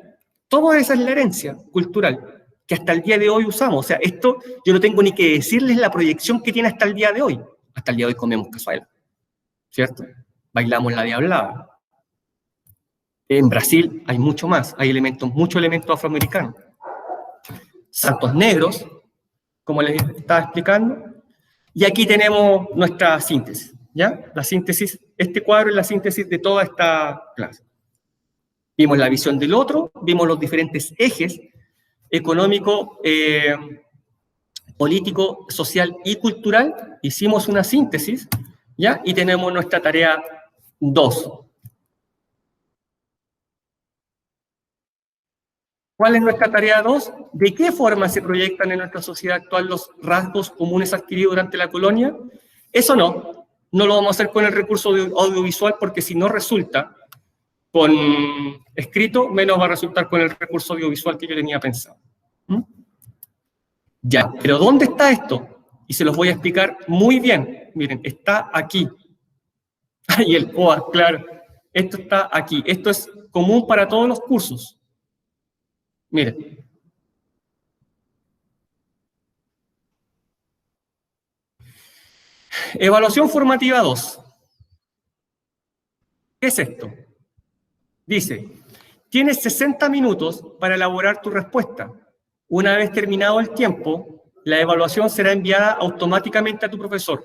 A: Toda esa es la herencia cultural que hasta el día de hoy usamos. O sea, esto yo no tengo ni que decirles la proyección que tiene hasta el día de hoy. Hasta el día de hoy comemos cazuela, ¿cierto? Bailamos la diablada. En Brasil hay mucho más, hay muchos elementos afroamericanos. Santos negros, como les estaba explicando. Y aquí tenemos nuestra síntesis, ¿ya? La síntesis, este cuadro es la síntesis de toda esta clase. Vimos la visión del otro, vimos los diferentes ejes económico, político, social y cultural. Hicimos una síntesis, ¿ya? Y tenemos nuestra tarea 2. ¿Cuál es nuestra tarea 2? ¿De qué forma se proyectan en nuestra sociedad actual los rasgos comunes adquiridos durante la colonia? Eso no lo vamos a hacer con el recurso audiovisual, porque si no resulta con escrito, menos va a resultar con el recurso audiovisual que yo tenía pensado. Ya, pero ¿dónde está esto? Y se los voy a explicar muy bien. Miren, está aquí. Y el COA, claro. Esto está aquí. Esto es común para todos los cursos. Miren. Evaluación formativa 2. ¿Qué es esto? Dice, tienes 60 minutos para elaborar tu respuesta. Una vez terminado el tiempo, la evaluación será enviada automáticamente a tu profesor.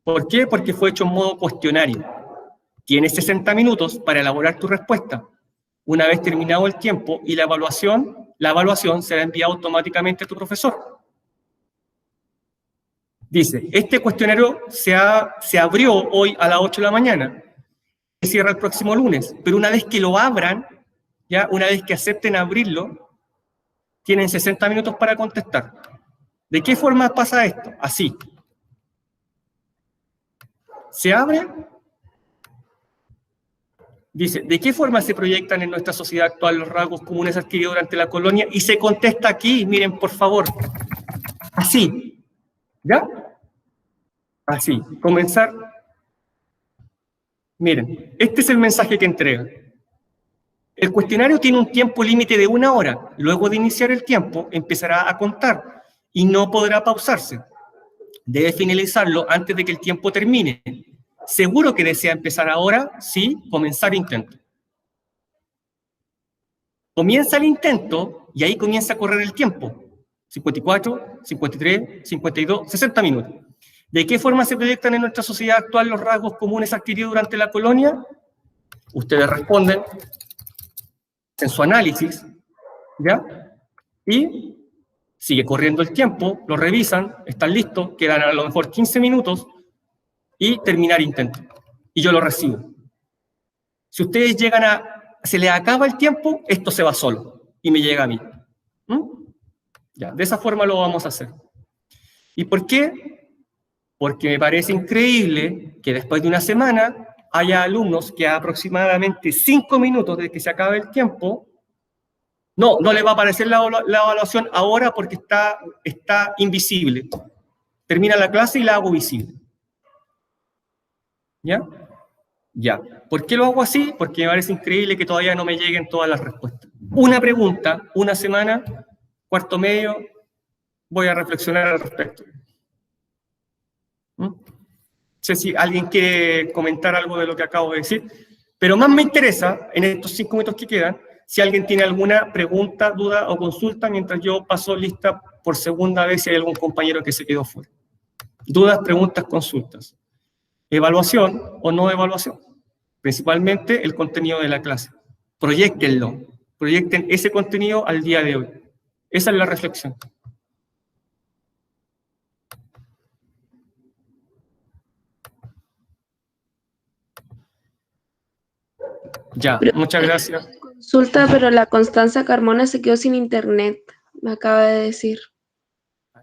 A: ¿Por qué? Porque fue hecho en modo cuestionario. Tienes 60 minutos para elaborar tu respuesta. Una vez terminado el tiempo y la evaluación será enviada automáticamente a tu profesor. Dice, este cuestionario se abrió hoy a las 8 de la mañana. Se cierra el próximo lunes. Pero una vez que lo abran, ya una vez que acepten abrirlo, tienen 60 minutos para contestar. ¿De qué forma pasa esto? Así. Se abre. Dice, ¿de qué forma se proyectan en nuestra sociedad actual los rasgos comunes adquiridos durante la colonia? Y se contesta aquí, miren, por favor. Así. ¿Ya? Así. Comenzar. Miren, este es el mensaje que entrega. El cuestionario tiene un tiempo límite de 1 hora. Luego de iniciar el tiempo, empezará a contar y no podrá pausarse. Debe finalizarlo antes de que el tiempo termine. ¿Seguro que desea empezar ahora? Sí, comenzar intento. Comienza el intento y ahí comienza a correr el tiempo. 54, 53, 52, 60 minutos. ¿De qué forma se proyectan en nuestra sociedad actual los rasgos comunes adquiridos durante la colonia? Ustedes responden, hacen su análisis, ¿ya? Y sigue corriendo el tiempo, lo revisan, están listos, quedan a lo mejor 15 minutos y terminar intento. Y yo lo recibo. Si ustedes se les acaba el tiempo, esto se va solo y me llega a mí. Ya, de esa forma lo vamos a hacer. ¿Y por qué? Porque me parece increíble que después de una semana haya alumnos que a aproximadamente 5 minutos de que se acabe el tiempo, no le va a aparecer la evaluación ahora porque está invisible. Termina la clase y la hago visible. ¿Ya? Ya. ¿Por qué lo hago así? Porque me parece increíble que todavía no me lleguen todas las respuestas. Una pregunta, una semana, cuarto medio, voy a reflexionar al respecto. No sé si alguien quiere comentar algo de lo que acabo de decir, pero más me interesa, en estos 5 minutos que quedan, si alguien tiene alguna pregunta, duda o consulta, mientras yo paso lista por segunda vez si hay algún compañero que se quedó fuera. Dudas, preguntas, consultas. Evaluación o no evaluación. Principalmente el contenido de la clase. Proyéctenlo. Proyecten ese contenido al día de hoy. Esa es la reflexión. Ya, muchas gracias.
B: Consulta, pero la Constanza Carmona se quedó sin internet, me acaba de decir.
A: A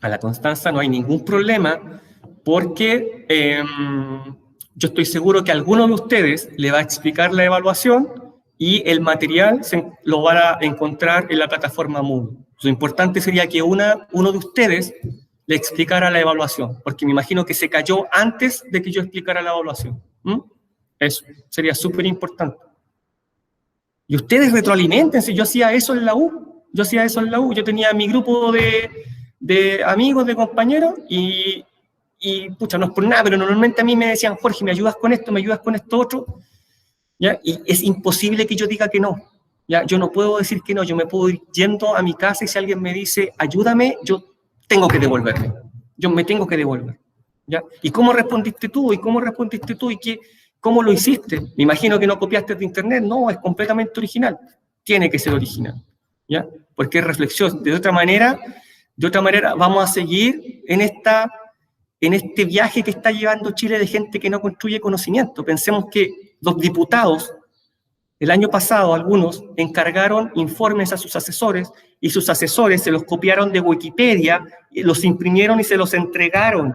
A: la Constanza no hay ningún problema porque yo estoy seguro que alguno de ustedes le va a explicar la evaluación y el material lo van a encontrar en la plataforma Moodle. Lo importante sería que uno de ustedes le explicara la evaluación, porque me imagino que se cayó antes de que yo explicara la evaluación. Eso sería súper importante. Y ustedes retroalimentense, yo hacía eso en la U, yo tenía mi grupo de amigos, de compañeros, y pucha, no es por nada, pero normalmente a mí me decían, Jorge, ¿me ayudas con esto, me ayudas con esto otro? ¿Ya? Y es imposible que yo diga que no, ¿ya? Yo no puedo decir que no, yo me puedo ir yendo a mi casa y si alguien me dice, ayúdame, yo tengo que devolverme, yo me tengo que devolver, ¿ya? ¿Y cómo respondiste tú? ¿Y cómo respondiste tú? ¿Y cómo lo hiciste? Me imagino que no copiaste de internet, no, es completamente original, tiene que ser original, ¿ya? Porque es reflexión, de otra manera vamos a seguir en este viaje que está llevando Chile de gente que no construye conocimiento. Pensemos que los diputados, el año pasado, algunos encargaron informes a sus asesores y sus asesores se los copiaron de Wikipedia, los imprimieron y se los entregaron.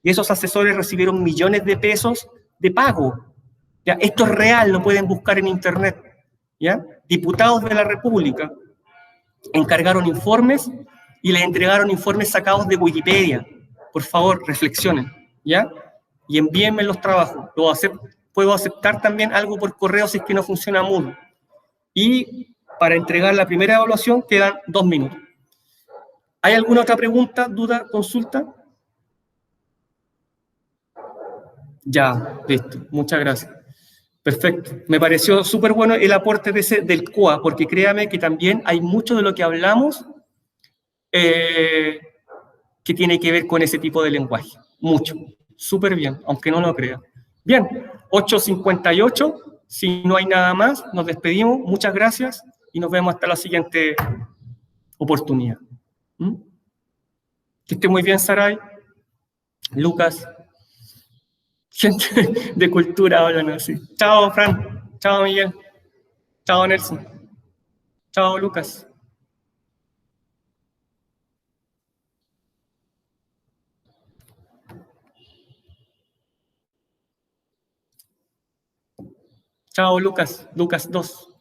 A: Y esos asesores recibieron millones de pesos de pago. ¿Ya? Esto es real, lo pueden buscar en internet. ¿Ya? Diputados de la República encargaron informes y les entregaron informes sacados de Wikipedia. Por favor, reflexionen, ¿ya? Y envíenme los trabajos. Puedo aceptar también algo por correo si es que no funciona Moodle. Y para entregar la primera evaluación quedan 2 minutos. ¿Hay alguna otra pregunta, duda, consulta? Ya, listo. Muchas gracias. Perfecto. Me pareció súper bueno el aporte del CUA, porque créame que también hay mucho de lo que hablamos que tiene que ver con ese tipo de lenguaje. Mucho. Súper bien, aunque no lo crea. Bien, 8:58. Si no hay nada más, nos despedimos. Muchas gracias y nos vemos hasta la siguiente oportunidad. Que esté muy bien, Saray, Lucas. Gente de cultura hablan así. Chao, Fran. Chao, Miguel. Chao, Nelson. Chao, Lucas. Chao, Lucas. Lucas 2.